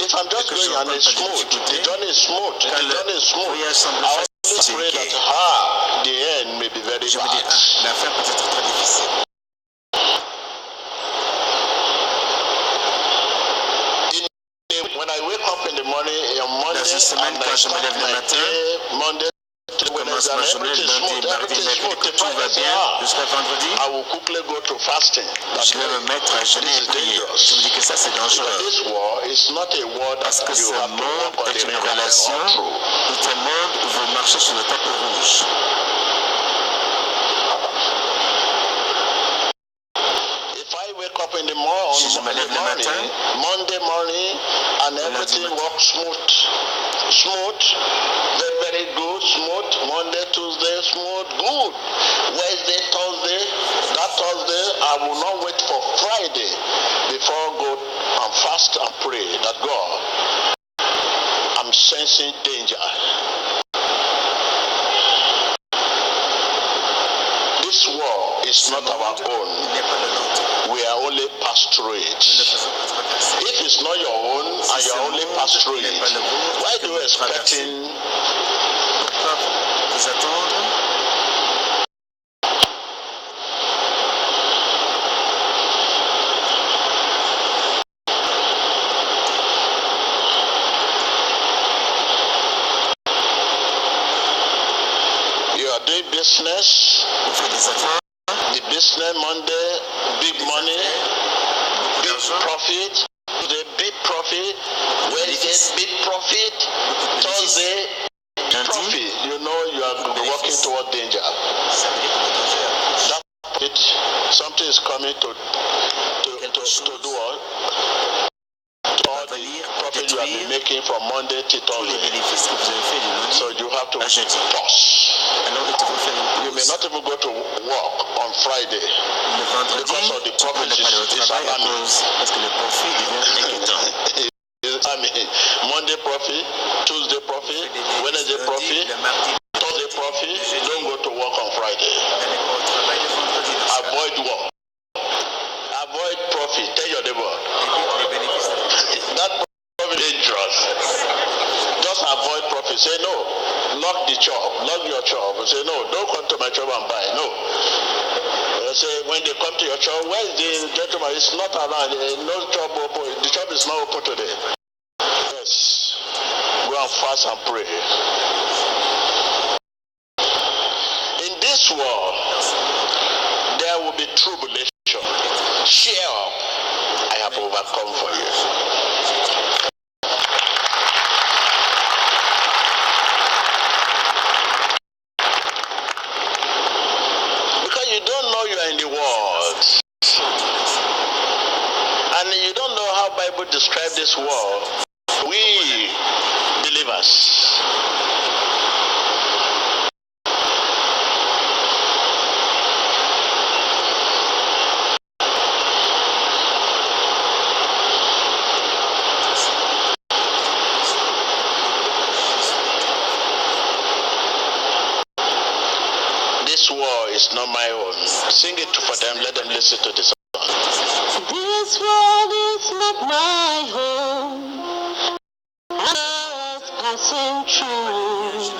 If I'm just going and it's smooth, the journey is smooth, I always pray that the end may be very bad. When I wake up in the morning, on Monday, and I start my day, Monday, Commence ma journée lundi, mardi, mercredi, tout va bien jusqu'à vendredi. Je vais me mettre à jeûner et prier. Je vous dis que ça c'est dangereux. Parce que ce monde est une relation, c'est un monde où vous marchez sur le tapis rouge. Si je me lève le matin, Monday morning, and everything works smooth, very good, smooth. Monday, Tuesday, smooth, good. Wednesday, Thursday, that Thursday, I will not wait for Friday before I go and fast and pray that God, I'm sensing danger. This war is not our own. We are only passed through it. If it's not your own and you are only passed through it, why do you expecting? You are doing business. The business Monday, big money, big profit. Tuesday, big profit. Wednesday, big profit. Thursday, big profit. You know you are walking toward danger. That it, something is coming to do what? All the profit you have been making from Monday to Thursday. So you have to pause. You may not even go to work on Friday because of the profit is alarming. Monday profit, Tuesday profit, Wednesday profit, Thursday profit. Don't go to work on Friday. Avoid work. Avoid profit. Tell your neighbor. That profit is dangerous. Just avoid profit. Say no. Lock the shop. Lock your shop. Say no. Don't come to my shop and buy. No. Say when they come to your shop, where is the gentleman? It's not around. No shop open. The shop is not open today. Yes. Go and fast and pray. In this world, there will be tribulation. Cheer up. I have overcome for you. Because you don't know you are in the world. And you don't know how Bible describes this world. We believers. This war is not my own. Sing it for them. Let them listen to this song. This world is not my home. I was passing through.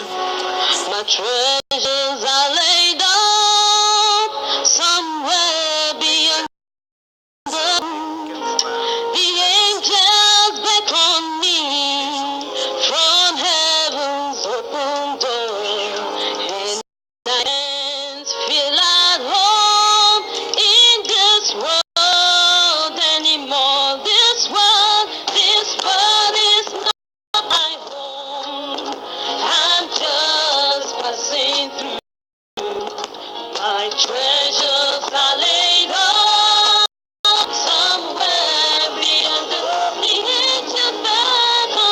My treasures are laid up somewhere beyond the angels beckon me from heaven's open door. And I feel at home in this world anymore. This world is not my home. I'm just passing through. My treasures are laid up somewhere beyond the angels beckon me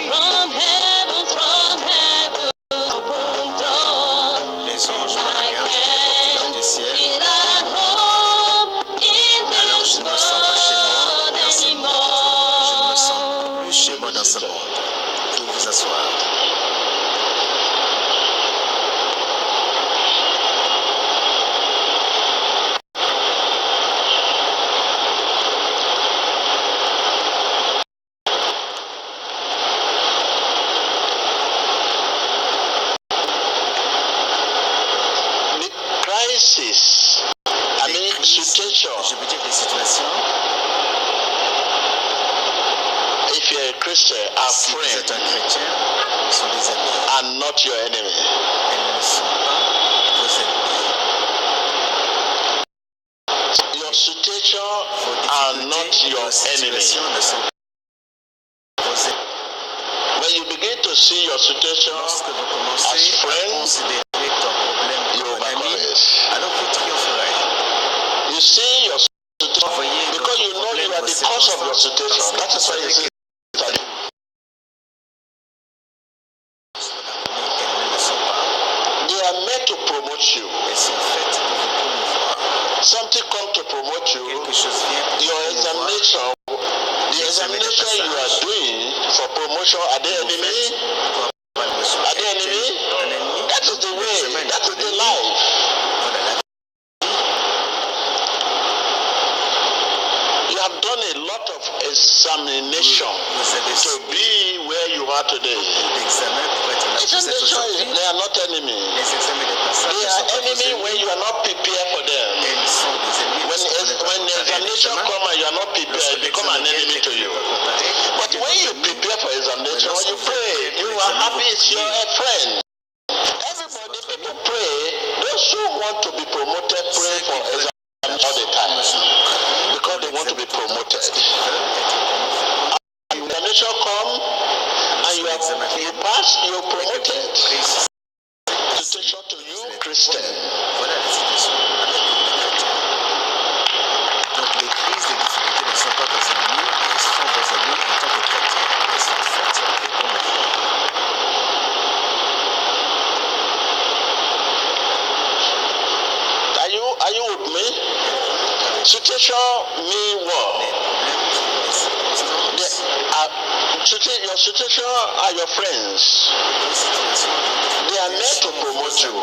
from heaven's open door. Les anges I regardent du can't ciel. feel at home in Alors this je ne me sens pas chez moi world dans ce monde. Je ne me sens plus chez moi dans ce monde. Vous vous asseoir. The crisis, situation. Je veux dire des situations. If you're a Christian, our Si vous friends êtes un chrétien, ils sont des amis. are not your enemy. Elles ne sont pas vos ennemis. Your situation Vos are difficultés, not your vos enemy. situations ne sont pas vos ennemis. When you begin to see your situation Lorsque vous as commencez à friends, considérer ton problème you comme un overcome ami, it. alors vous triompherez. You see your situation Voyez because you votre know you problème, are vos the cause of your circonstances, situation. That is why you see that elles ne le sont pas. they are meant to promote you. Elles sont faites pour vous promouvoir. Something come to promote you. Quelque chose vient pour Your vous promouvoir. examination, the examination you are doing for promotion, are they Vous enemy? faites pour avoir une notion. Are they Est-elle enemy? un ennemi? That is the Non, way. l'examen n'est That pas is un the ennemi. life. Voilà la vie. You have done a lot of examination Vous avez to subi be where you are today. l'examen pour être là où vous êtes Examination, aujourd'hui. they are not enemy. Les examens de passage They ne are sont pas vos enemy when ennemis. you are not prepared for them. Elles sont des ennemis When, lorsque vous n'êtes pas when the préparé à examination l'examen. comes and you are not prepared, Lorsque it become l'examen an vient enemy et que to vous you. n'êtes pas préparé, But il when devient you votre ennemi. prepare for examination, lorsque you vous pray, êtes prêt you pour are l'examen, happy, vous it's your priez. friend. Everybody, people pray. Those who want to be promoted pray for examination all the time because they want to be promoted. And examination come and you pass, you're promoted. Situation to you, Christian. Voilà la situation avec les chrétiens. Situation mean what? Your situation are your friends. They are meant to promote you.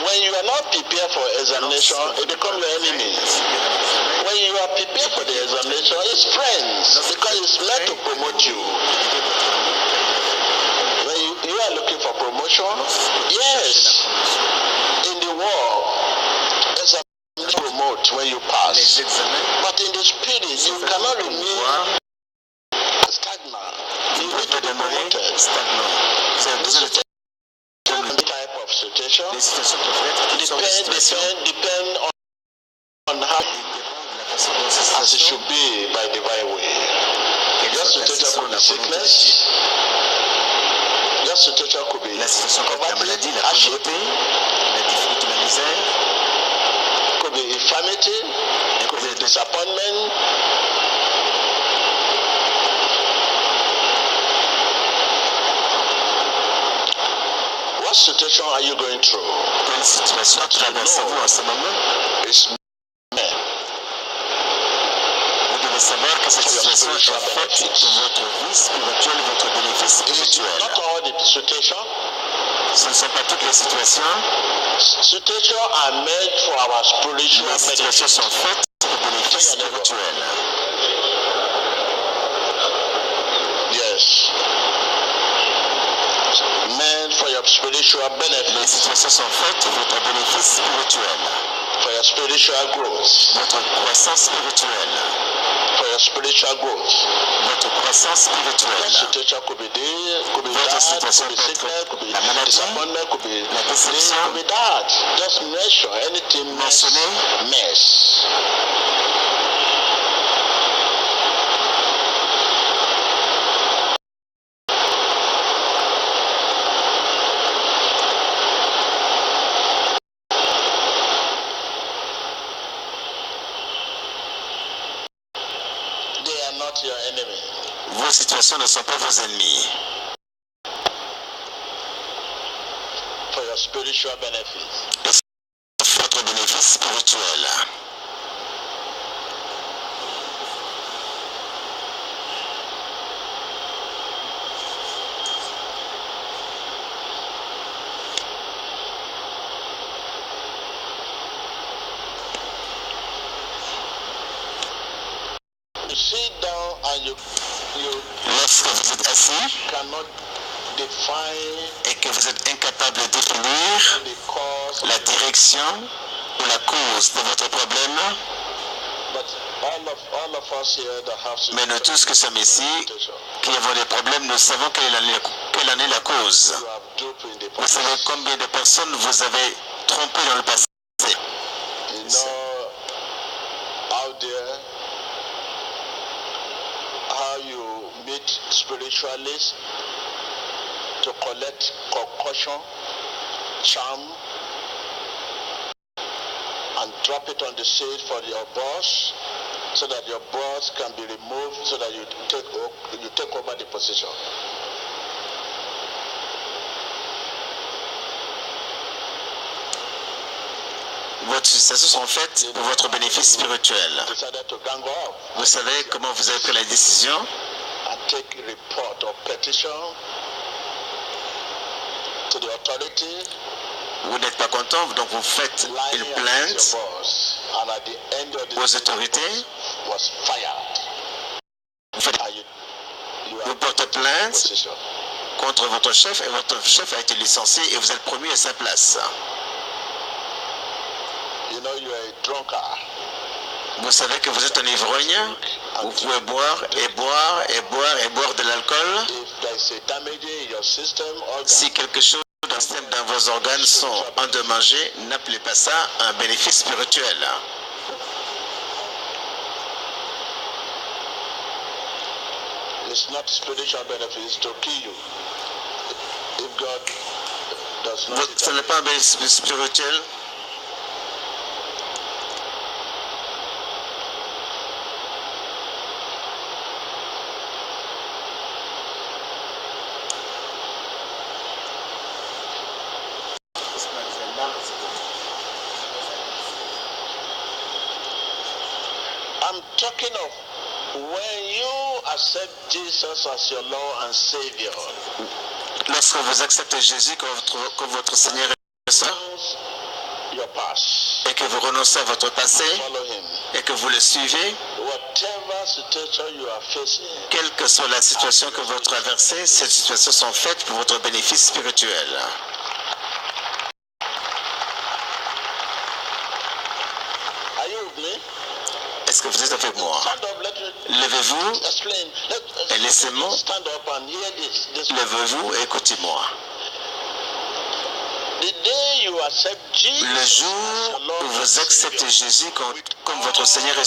When you are not prepared for examination, it becomes your enemy. When you are prepared for the examination, it's friends because it's meant to promote you. When you are looking for promotion, yes, in the world, examination promote when you pass. But in the spirit, you cannot remain stagnant. You need to be promoted. The type of situation depend on how as it should be by divine way. Your situation could be sickness. Your situation could be poverty, hardship, could be infirmity, could be disappointment. What situation are you going through? Quelle situation traversez-vous en ce moment? It's men. Vous devez savoir que cette situation est faite pour votre vie spirituelle, votre bénéfice spirituel. Not all the situations. Ce ne sont pas toutes les situations. Situations are made for our spiritual Les situations benefit. sont faites pour le bénéfice spirituel. Yes. Meant for your spiritual Les benefit, situations sont faites pour votre bénéfice spirituel, for your spiritual growth, votre croissance spirituelle, for your spiritual growth. votre croissance Your spirituelle. situation could be this, could be Votre that, situation could be peut sickness, could être be la maladie, disappointment, could be la this, déception. could be that. Just mention anything mess. Mentionnez. Mess. They are not your enemy. Vos situations ne sont pas vos ennemis. For your spiritual benefit. Votre bénéfice spirituel. You sit down and you Lorsque vous êtes assis cannot define et que vous êtes incapable de définir the cause, la direction ou la cause de votre problème, but all of us here that have mais nous tous que sommes ici, qui avons des problèmes, nous savons quelle en est la cause. you have duped in the Vous savez past. combien de personnes vous avez trompé dans le passé. You know out there how you meet spiritualists to collect concussion, charm, and drop it on the seat for your boss, so that your boss can be removed, so that you take over the position. Votre situations sont faites pour votre bénéfice spirituel. Decided to gang up Vous savez comment vous avez pris la décision and take a report or petition to the authority. Vous n'êtes pas content, donc vous faites une Lying against plainte your boss, and at the end of the aux day, autorités. the boss was fired. Vous, faites- And you vous are portez plainte position. contre votre chef et votre chef a été licencié et vous êtes promu à sa place. You know you are a drunkard. Vous savez que vous êtes un ivrogne. Vous pouvez boire et boire et boire et boire de l'alcool. If there is a damage in your system, organ, Si quelque chose dans vos organes sont endommagés, n'appelez pas ça un bénéfice spirituel. it's not spiritual benefits to kill you. If God does not, Ce n'est pas un bénéfice spirituel. talking of when you accept Jesus as your Lord and Savior. Lorsque vous acceptez Jésus comme votre Seigneur et Sauveur, your past, et que vous renoncez à votre passé, follow him. et que vous le suivez, Whatever situation you are facing, quelle que soit la situation que vous traversez, ces situations sont faites pour votre bénéfice spirituel. are you with me? Est-ce que vous êtes avec moi? Stand up, let me Levez-vous explain. et laissez-moi. Stand up and hear this. Levez-vous et écoutez-moi. The day you accept Jesus Le jour as your Lord où and vous acceptez Savior, Jésus comme votre Seigneur et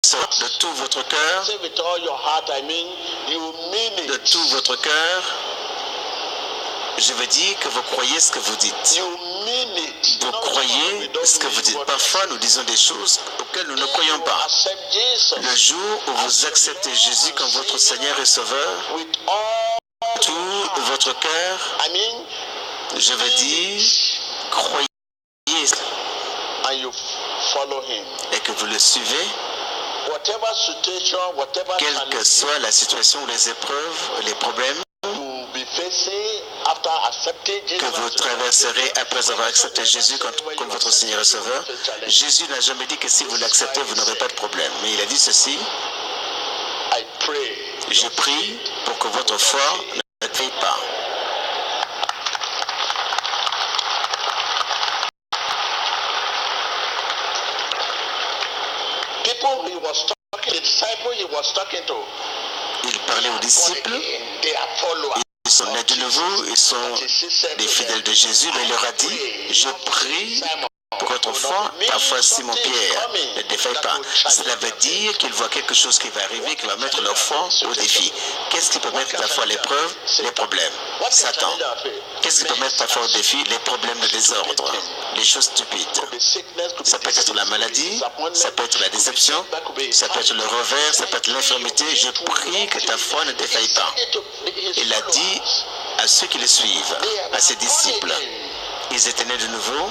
Sauveur de tout votre cœur, say with all your heart, I mean, you mean it. de tout votre cœur, je veux dire que vous croyez ce que vous dites. You mean it. Vous croyez ce que vous dites. Parfois, nous disons des choses auxquelles nous ne croyons pas. Accept Jesus Le jour où vous acceptez Jésus comme votre Seigneur et Sauveur, with all, tout votre cœur, I mean, je veux dire, croyez and you follow him. et que vous le suivez, Whatever situation, whatever quelle que challenge soit la situation ou les épreuves, les problèmes you will be facing after accepting Jesus, que vous traverserez après avoir accepté Jésus comme votre Seigneur et Sauveur. Jésus n'a jamais dit que si vous l'acceptez, vous n'aurez pas de problème. Mais il a dit ceci, I pray. je prie pour que votre foi ne faille pas. People he was talking, the disciple he was talking to, Il parlait aux disciples, they are followers. ils sont nés de nouveau, ils sont des fidèles de Jésus, mais il leur a dit, je prie pour votre foi, parfois Simon-Pierre ne défaille pas. Cela veut dire qu'ils voient quelque chose qui va arriver, qui va mettre leur foi au défi. Qu'est-ce qui peut mettre la foi à l'épreuve? Les problèmes. Satan. Qu'est-ce qui peut mettre ta foi au défi? Les problèmes de désordre, les choses stupides. Ça peut être la maladie, ça peut être la déception, ça peut être le revers, ça peut être l'infirmité. Je prie que ta foi ne défaille pas. Il a dit à ceux qui le suivent, à ses disciples, ils étaient nés de nouveau.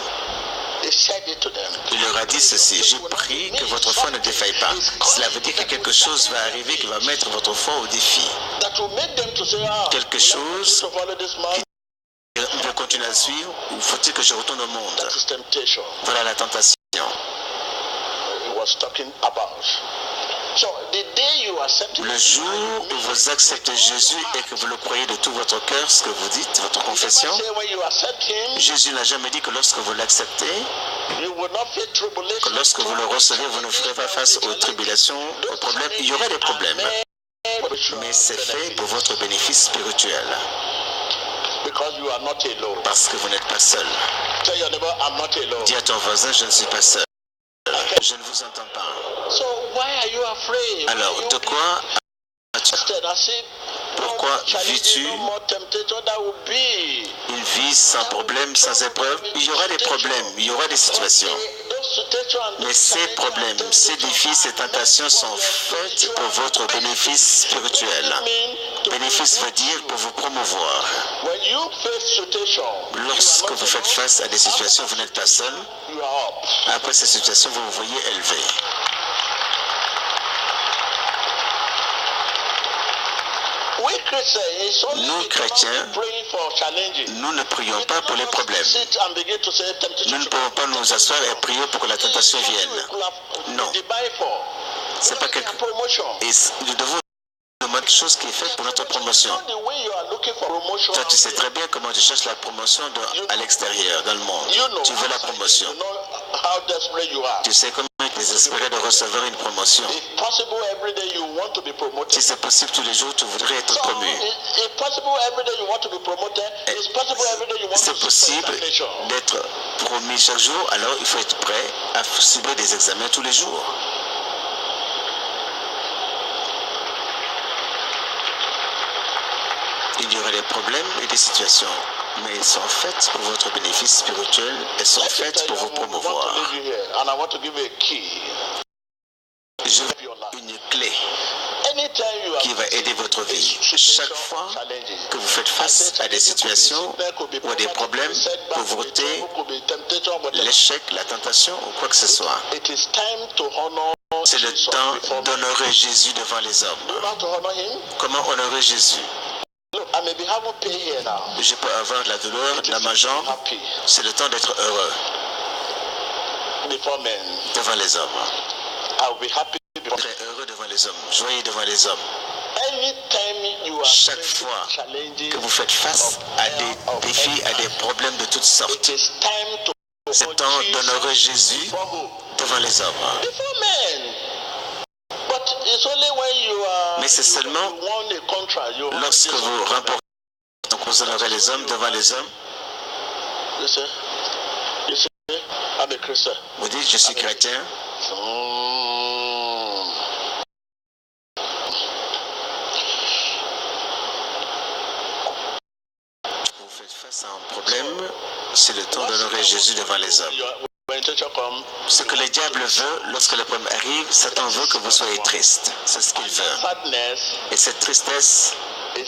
Il leur a dit ceci, je prie que votre foi ne défaille pas. Cela veut dire que quelque chose va arriver qui va mettre votre foi au défi. Quelque chose qui veut continuer à suivre, ou faut-il que je retourne au monde? Voilà la tentation. Le jour où vous acceptez Jésus et que vous le croyez de tout votre cœur, ce que vous dites, votre confession, Jésus n'a jamais dit que lorsque vous l'acceptez, que lorsque vous le recevez, vous ne ferez pas face aux tribulations, aux problèmes. Il y aura des problèmes, mais c'est fait pour votre bénéfice spirituel. Parce que vous n'êtes pas seul. Dis à ton voisin, je ne suis pas seul. Je ne vous entends pas. Alors, de quoi as-tu? Pourquoi vis-tu une vie sans problème, sans épreuve? Il y aura des problèmes, il y aura des situations. Mais ces problèmes, ces défis, ces tentations sont faites pour votre bénéfice spirituel. Bénéfice veut dire pour vous promouvoir. Lorsque vous faites face à des situations, vous n'êtes pas seul. Après ces situations, vous vous voyez élevé. Nous, chrétiens, nous ne prions pas pour les problèmes. Nous ne pouvons pas nous asseoir et prier pour que la tentation vienne. Non. C'est pas quelque... Et nous devons demander quelque chose qui est fait pour notre promotion. Toi, tu sais très bien comment tu cherches la promotion à l'extérieur, dans le monde. Tu veux la promotion. Tu sais comment tu es désespéré de recevoir une promotion. Si c'est possible, tous les jours, tu voudrais être promu. C'est possible d'être promu chaque jour, alors il faut être prêt à subir des examens tous les jours. Il y aura des problèmes et des situations, mais elles sont faites pour votre bénéfice spirituel, elles sont faites pour vous promouvoir. Je veux une clé qui va aider votre vie. Chaque fois que vous faites face à des situations ou à des problèmes, pauvreté, l'échec, la tentation ou quoi que ce soit, C'est le temps d'honorer Jésus devant les hommes. Comment honorer Jésus? Je peux avoir de la douleur dans ma jambe. C'est le temps d'être heureux devant les hommes. Très heureux devant les hommes, joyeux devant les hommes. Chaque fois que vous faites face à des défis, à des problèmes de toutes sortes, c'est le temps d'honorer Jésus devant les hommes. Mais c'est seulement lorsque vous remportez, donc vous honorez les hommes devant les hommes. Vous dites, je suis chrétien. Vous faites face à un problème, c'est le temps d'honorer Jésus devant les hommes. Ce que le diable veut, lorsque le problème arrive, Satan veut que vous soyez triste. C'est ce qu'il veut. Et cette tristesse n'est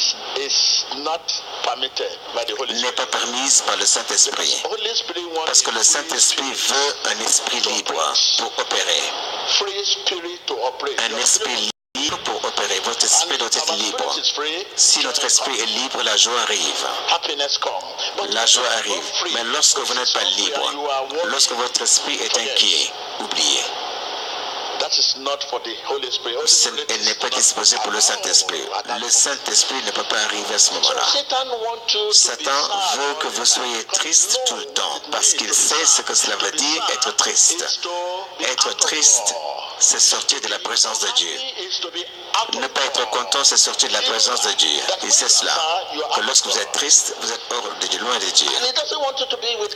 pas permise par le Saint-Esprit. Parce que le Saint-Esprit veut un esprit libre pour opérer. Un esprit libre pour opérer. Votre esprit doit être libre. Si notre esprit est libre, la joie arrive. La joie arrive. Mais lorsque vous n'êtes pas libre, lorsque votre esprit est inquiet, oubliez. Elle n'est pas disposée pour le Saint-Esprit. Le Saint-Esprit ne peut pas arriver à ce moment-là. Satan veut que vous soyez triste tout le temps parce qu'il sait ce que cela veut dire être triste. Être triste, c'est sortir de la présence de Dieu. Ne pas être content, c'est sortir de la présence de Dieu. Il sait cela, que lorsque vous êtes triste, vous êtes hors de Dieu, loin de Dieu.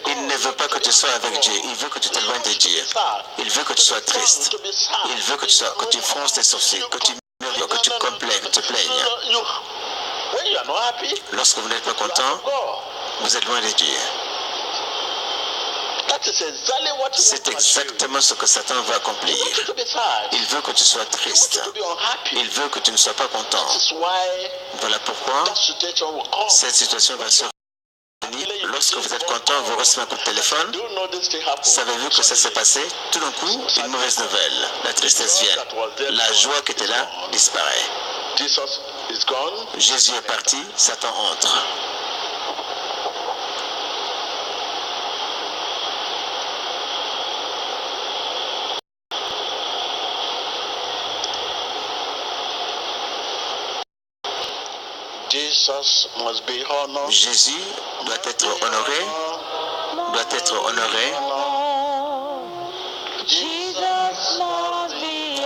Il ne veut pas que tu sois avec Dieu, il veut que tu t'éloignes de Dieu. Il veut que tu sois triste. Il veut que tu fronces tes sourcils, que tu murmures, que tu complaines, que tu plaignes. Lorsque vous n'êtes pas content, vous êtes loin de Dieu. C'est exactement ce que Satan veut accomplir. Il veut que tu sois triste. Il veut que tu ne sois pas content. Voilà pourquoi cette situation va se réunir. Lorsque vous êtes content, vous recevez un coup de téléphone. Savez-vous que ça s'est passé? Tout d'un coup, une mauvaise nouvelle. La tristesse vient. La joie qui était là disparaît. Jésus est parti, Satan entre. Jésus doit être honoré,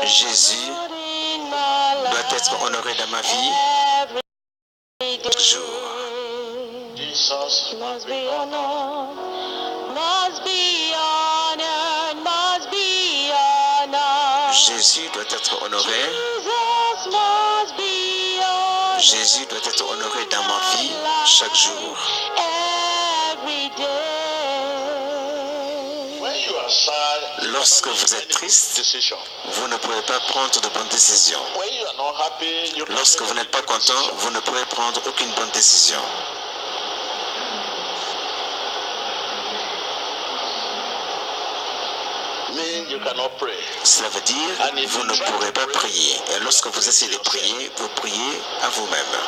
Jésus doit être honoré dans ma vie chaque jour. Jésus doit être honoré. Jésus doit être honoré dans ma vie chaque jour. Lorsque vous êtes triste, vous ne pouvez pas prendre de bonnes décisions. Lorsque vous n'êtes pas content, vous ne pouvez prendre aucune bonne décision. Cela veut dire que vous ne pourrez pas prier. Et lorsque vous essayez de prier, vous priez à vous-même.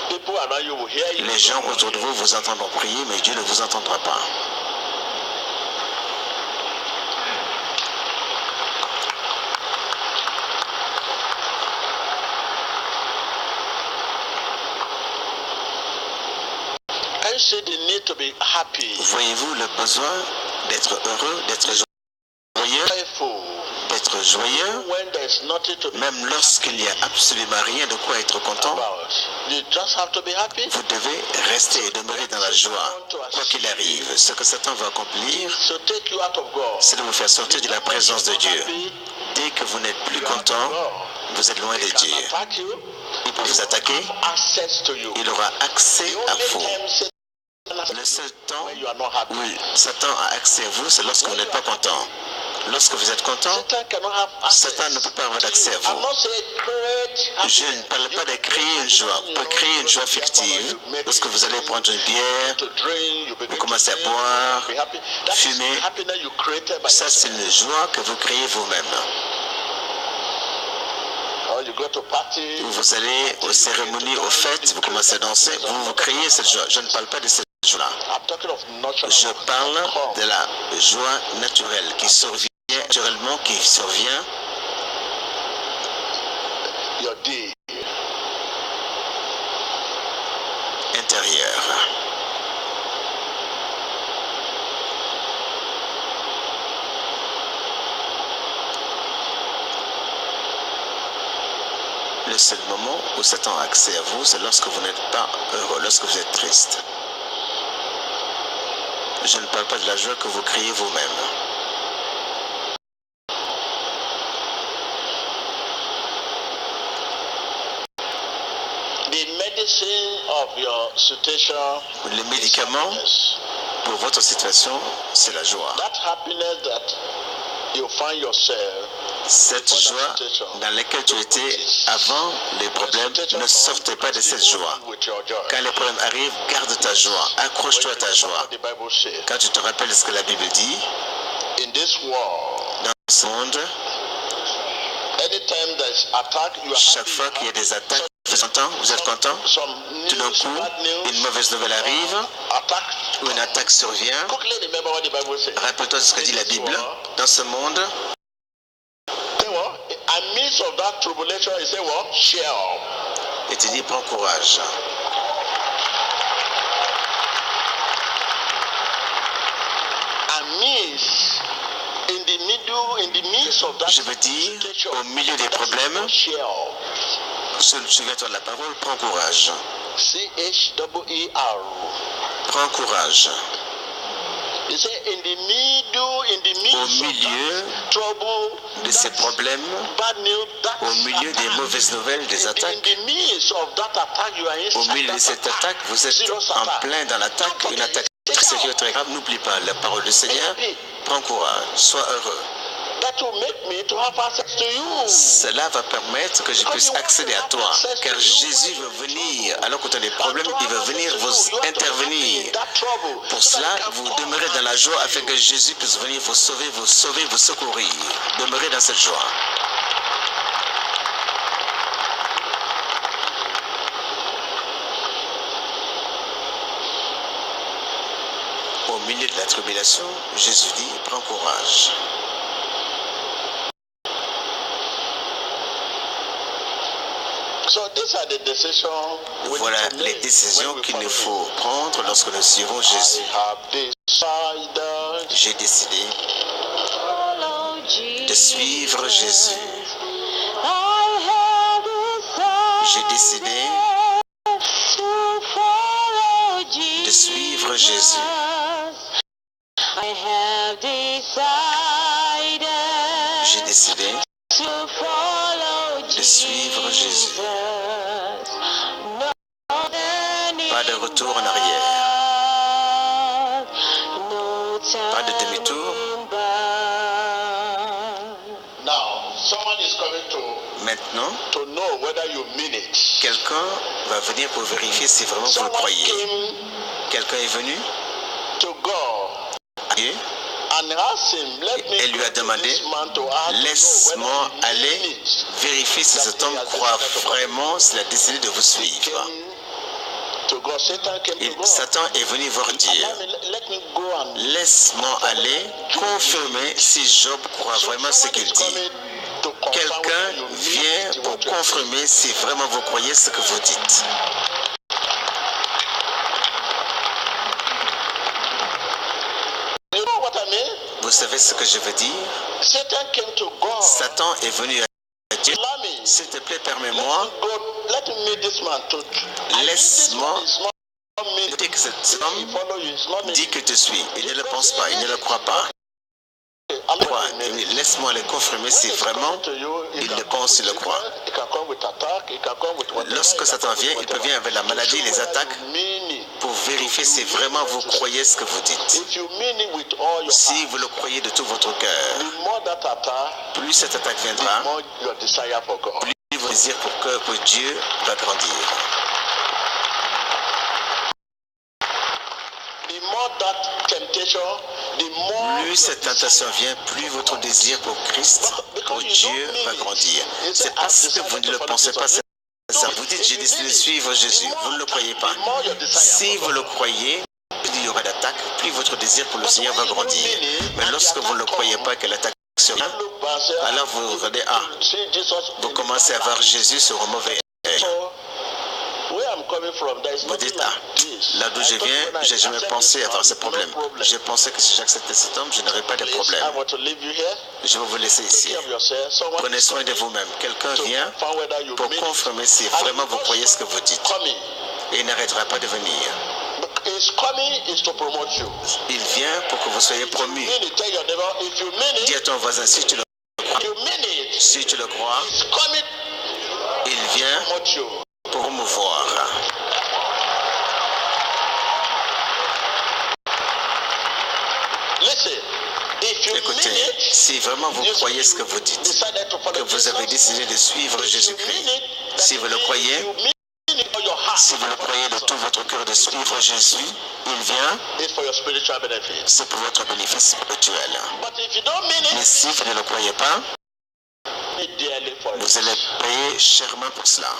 Les gens autour de vous vous entendront prier, mais Dieu ne vous entendra pas. Voyez-vous le besoin d'être heureux, d'être joyeux, même lorsqu'il n'y a absolument rien de quoi être content. Vous devez rester et demeurer dans la joie, quoi qu'il arrive. Ce que Satan va accomplir, c'est de vous faire sortir de la présence de Dieu. Dès que vous n'êtes plus content, vous êtes loin de Dieu. Il peut vous attaquer, il aura accès à vous. Le seul temps où Satan a accès à vous, c'est lorsque vous n'êtes pas content. Lorsque vous êtes content, Satan ne peut pas avoir accès à vous. Je ne parle pas de créer une joie. Vous pouvez créer une joie fictive. Lorsque vous allez prendre une bière, vous commencez à boire, fumer. Ça, c'est une joie que vous créez vous-même. Vous allez aux cérémonies, aux fêtes, vous commencez à danser, vous créez cette joie. Je ne parle pas de cette joie-là. Je parle de la joie naturelle qui survient naturellement, qui survient intérieure. Le seul moment où Satan a accès à vous, c'est lorsque vous n'êtes pas heureux, lorsque vous êtes triste. Je ne parle pas de la joie que vous créez vous-même. Les médicaments pour votre situation, c'est la joie. Cette joie dans laquelle tu étais avant les problèmes, ne sortez pas de cette joie. Quand les problèmes arrivent, garde ta joie, accroche-toi à ta joie. Quand tu te rappelles ce que la Bible dit, dans ce monde, chaque fois qu'il y a des attaques, vous êtes content? Tout d'un coup, une mauvaise nouvelle arrive, ou une attaque survient. Rappelle-toi de ce que dit la Bible. Dans ce monde, et tu dis, prends courage. Je veux dire, au milieu des problèmes, souviens-toi de la parole, prends courage. Prends courage. Au milieu de ces problèmes, au milieu des mauvaises nouvelles, des attaques, au milieu de cette attaque, vous êtes en plein dans l'attaque, une attaque très sérieuse, très grave. N'oublie pas la parole du Seigneur. Prends courage, sois heureux. Cela va permettre que je puisse accéder à toi, car Jésus veut venir, alors que tu as des problèmes, il veut venir vous intervenir. Pour cela, vous demeurez dans la joie afin que Jésus puisse venir vous sauver, vous secourir. Demeurez dans cette joie. Au milieu de la tribulation, Jésus dit, prends courage. Voilà les décisions qu'il nous faut prendre lorsque nous suivons Jésus. J'ai décidé de suivre Jésus. J'ai décidé de suivre Jésus. J'ai décidé de suivre Jésus. Pas de retour en arrière. Pas de demi-tour. Maintenant, quelqu'un va venir pour vérifier si vraiment vous le croyez. Quelqu'un est venu à Dieu et lui a demandé, laisse-moi aller vérifier si cet homme croit vraiment s'il a décidé de vous suivre. Et Satan est venu voir Dieu. Laisse-moi aller confirmer si Job croit vraiment ce qu'il dit. Quelqu'un vient pour confirmer si vraiment vous croyez ce que vous dites. Vous savez ce que je veux dire? Satan est venu à Dieu. S'il te plaît, permets-moi. Laisse-moi dire que cet homme dit que te suis. Il ne le pense pas, il ne le croit pas. Laisse-moi le confirmer si vraiment il le pense, il le croit. Lorsque Satan vient, il peut venir avec la maladie, les attaques, pour vérifier si vraiment vous croyez ce que vous dites. Si vous le croyez de tout votre cœur, plus cette attaque viendra, plus vous désirez pour Dieu va grandir. plus cette tentation vient, plus votre désir pour Christ, pour Dieu va grandir. C'est parce que vous ne le pensez pas. Ça, vous dites, j'ai décidé de suivre Jésus. Vous ne le croyez pas. Si vous le croyez, plus il y aura d'attaques, plus votre désir pour le Seigneur va grandir. Mais lorsque vous ne le croyez pas que l'attaque sera, alors vous regardez, vous commencez à voir Jésus sur un mauvais œil. Vous dites, là d'où je viens, j'ai jamais pensé avoir ce problème. J'ai pensé que si j'acceptais cet homme, je n'aurais pas de problème. Je vais vous laisser ici. Prenez soin de vous-même. Quelqu'un vient pour confirmer si vraiment vous croyez ce que vous dites. Et il n'arrêtera pas de venir. Il vient pour que vous soyez promus. Dis à ton voisin, si tu le crois, il vient pour promouvoir. Écoutez, si vraiment vous croyez ce que vous dites, que vous avez décidé de suivre Jésus-Christ, si vous le croyez, si vous le croyez de tout votre cœur de suivre Jésus, il vient, c'est pour votre bénéfice spirituel. Mais si vous ne le croyez pas, vous allez payer chèrement pour cela.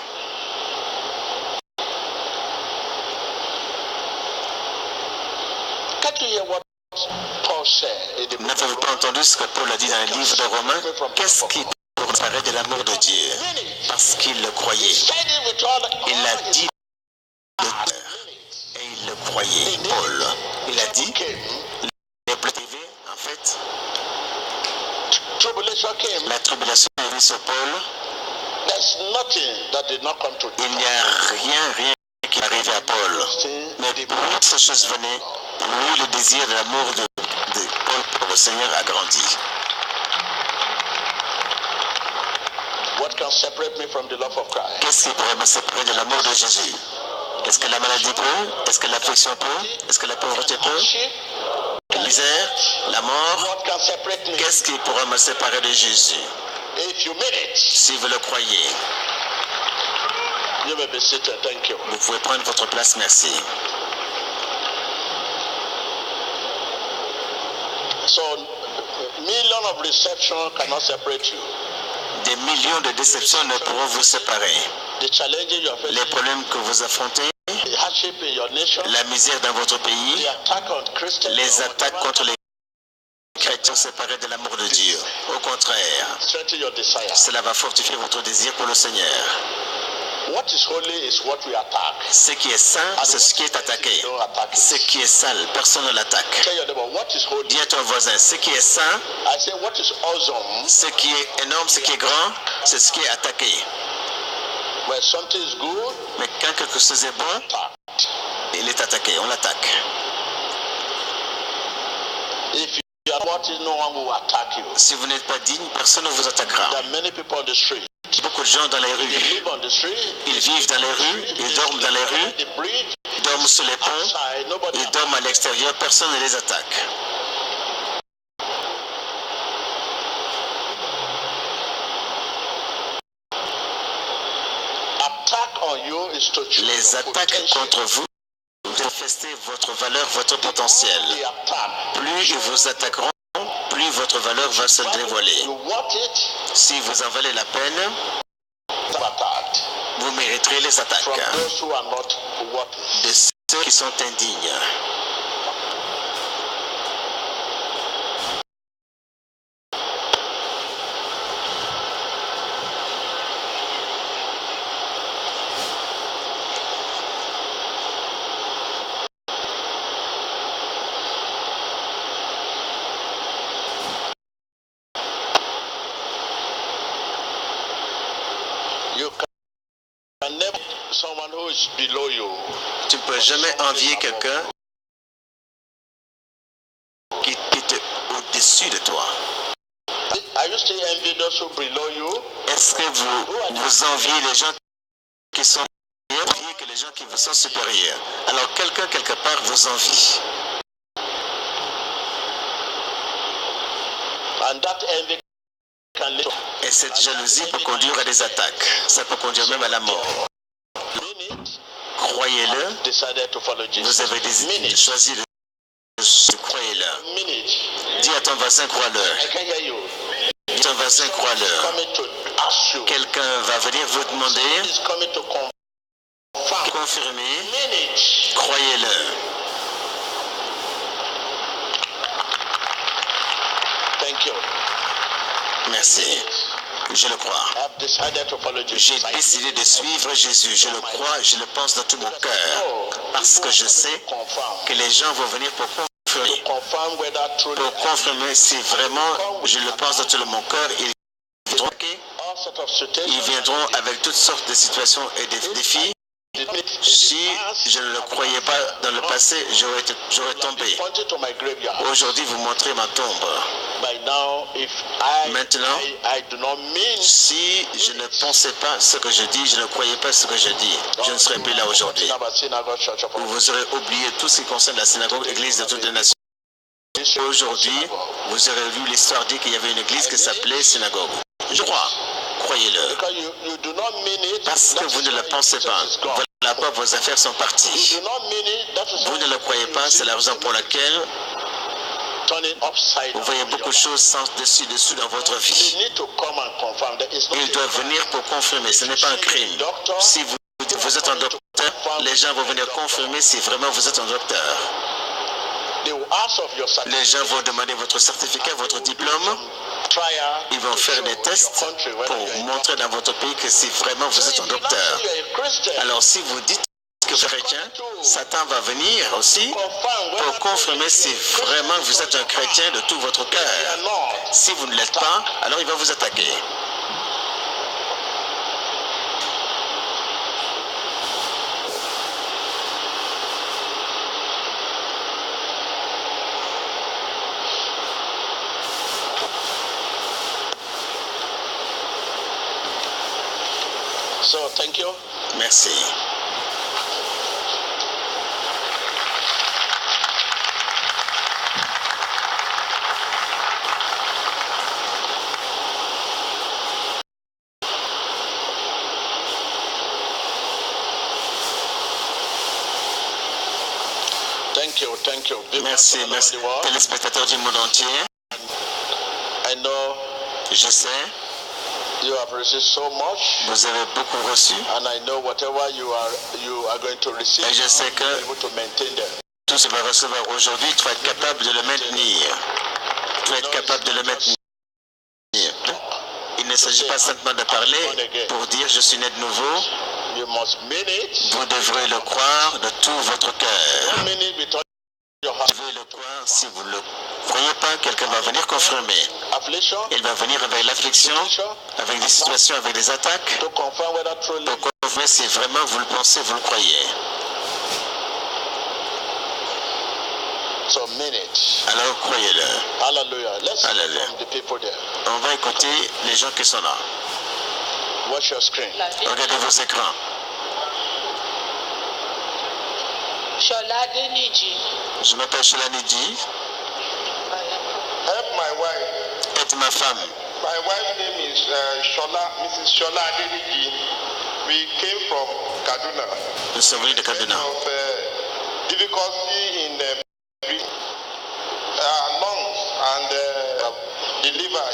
N'avez-vous pas entendu ce que Paul a dit dans le livre de Romains? Qu'est-ce qui pour paraît de l'amour de Dieu? Parce qu'il le croyait. Il l'a dit de cœur. Et il le croyait. Paul, il a dit, les plaies en fait, la tribulation est venue sur Paul. Il n'y a rien qui est arrivé à Paul. Mais plus ces choses venaient, plus le désir de l'amour de Paul pour le Seigneur a grandi. Qu'est-ce qui pourrait me séparer de l'amour de Jésus? Est-ce que la maladie peut? Est-ce que l'affliction peut? Est-ce que la pauvreté peut? La misère? La mort? Qu'est-ce qui pourra me séparer de Jésus? Si vous le croyez, vous pouvez prendre votre place, merci. Des millions de déceptions ne pourront vous séparer. Les problèmes que vous affrontez, la misère dans votre pays, les attaques contre les chrétiens séparés de l'amour de Dieu. Au contraire, cela va fortifier votre désir pour le Seigneur. Ce qui est saint, c'est ce qui est attaqué. Ce qui est sale, personne ne l'attaque. Dis à ton voisin, ce qui est saint, ce qui est énorme, ce qui est grand, c'est ce qui est attaqué. Mais quand quelque chose est bon, il est attaqué, on l'attaque. Si vous n'êtes pas digne, personne ne vous attaquera. Beaucoup de gens dans les rues, ils vivent dans les rues, ils dorment dans les rues, ils dorment sur les ponts, ils dorment à l'extérieur, personne ne les attaque. Les attaques contre vous manifestez votre valeur, votre potentiel. Plus ils vous attaqueront, plus votre valeur va se dévoiler. Si vous en valez la peine, vous mériterez les attaques de ceux qui sont indignes. Tu ne peux jamais envier quelqu'un qui est au-dessus de toi. Est-ce que vous enviez les gens qui sont supérieurs que les gens qui vous sont supérieurs? Alors quelqu'un quelque part vous envie. Et cette jalousie peut conduire à des attaques. Ça peut conduire même à la mort. Croyez-le, vous avez choisi de croire croyez-le. Mean it. Dis à ton voisin, crois-le. I can hear you. Dis à ton voisin, crois-le. Coming to ask you. Quelqu'un va venir vous demander, Is coming to confirm. confirmer, Mean it. croyez-le. Thank you. Merci. Je le crois. I've decided to follow Jesus. J'ai décidé de suivre Jésus. Je le crois, je le pense de tout mon cœur. Parce que je sais que les gens vont venir pour confirmer. Confirm whether truly Pour confirmer si vraiment je le pense de tout mon cœur, all sorts of situations. ils viendront avec toutes sortes de situations et de défis. Si je ne le croyais pas dans le passé, j'aurais tombé. Pointing to my graveyard. Aujourd'hui, vous montrez ma tombe. By now, if Maintenant, I do not mean si je ne pensais pas ce que je dis, je ne croyais pas ce que je dis, je ne serais plus là aujourd'hui. Vous aurez oublié tout ce qui concerne la synagogue, l'église de toutes les nations. Aujourd'hui, vous aurez vu l'histoire dit qu'il y avait une église qui s'appelait synagogue. Je crois. Croyez-le. Parce que vous ne le pensez pas. Voilà pas vos affaires sont parties. Vous ne le croyez pas, c'est la raison pour laquelle vous voyez beaucoup de choses sans dessus-dessous dans votre vie. Il doit venir pour confirmer, ce n'est pas un crime. Si vous êtes un docteur, les gens vont venir confirmer si vraiment vous êtes un docteur. Les gens vont demander votre certificat, votre diplôme. Ils vont faire des tests pour montrer dans votre pays que si vraiment vous êtes un docteur. Alors si vous dites que vous êtes chrétien, Satan va venir aussi pour confirmer si vraiment vous êtes un chrétien de tout votre cœur. Si vous ne l'êtes pas, alors il va vous attaquer. So, thank you. Merci. Thank you. Merci, merci. Téléspectateurs du monde entier, I know je sais, you have received so much, vous avez beaucoup reçu. and I know whatever you are going to receive, Et je sais que you will be able to maintain them. tout ce que tu vas recevoir aujourd'hui, tu vas être capable de le maintenir. Tu vas être capable de le maintenir. Il ne s'agit pas simplement de parler pour dire je suis né de nouveau. You must mean it. Vous devrez le croire de tout votre cœur. Don't mean it because you Vous have devez le croire. Si vous ne le croyez pas, quelqu'un va venir confirmer. affliction Il va venir avec l'affliction, avec des situations, avec des attaques, to confirm whether truly pour confirmer si vraiment vous le pensez, vous le croyez. so mean it. Alors croyez-le. Hallelujah. Let's hear Hallelujah. from the people there. On va écouter les gens qui sont là. Watch your screen. Regardez vos écrans. Shola Deniji. Je m'appelle Sholanidji. Help my wife. Aide ma femme. My wife's name is Mrs. Shola Adeniji. We came from Kaduna. Nous sommes venus de Kaduna. Of difficulty in the lungs and the liver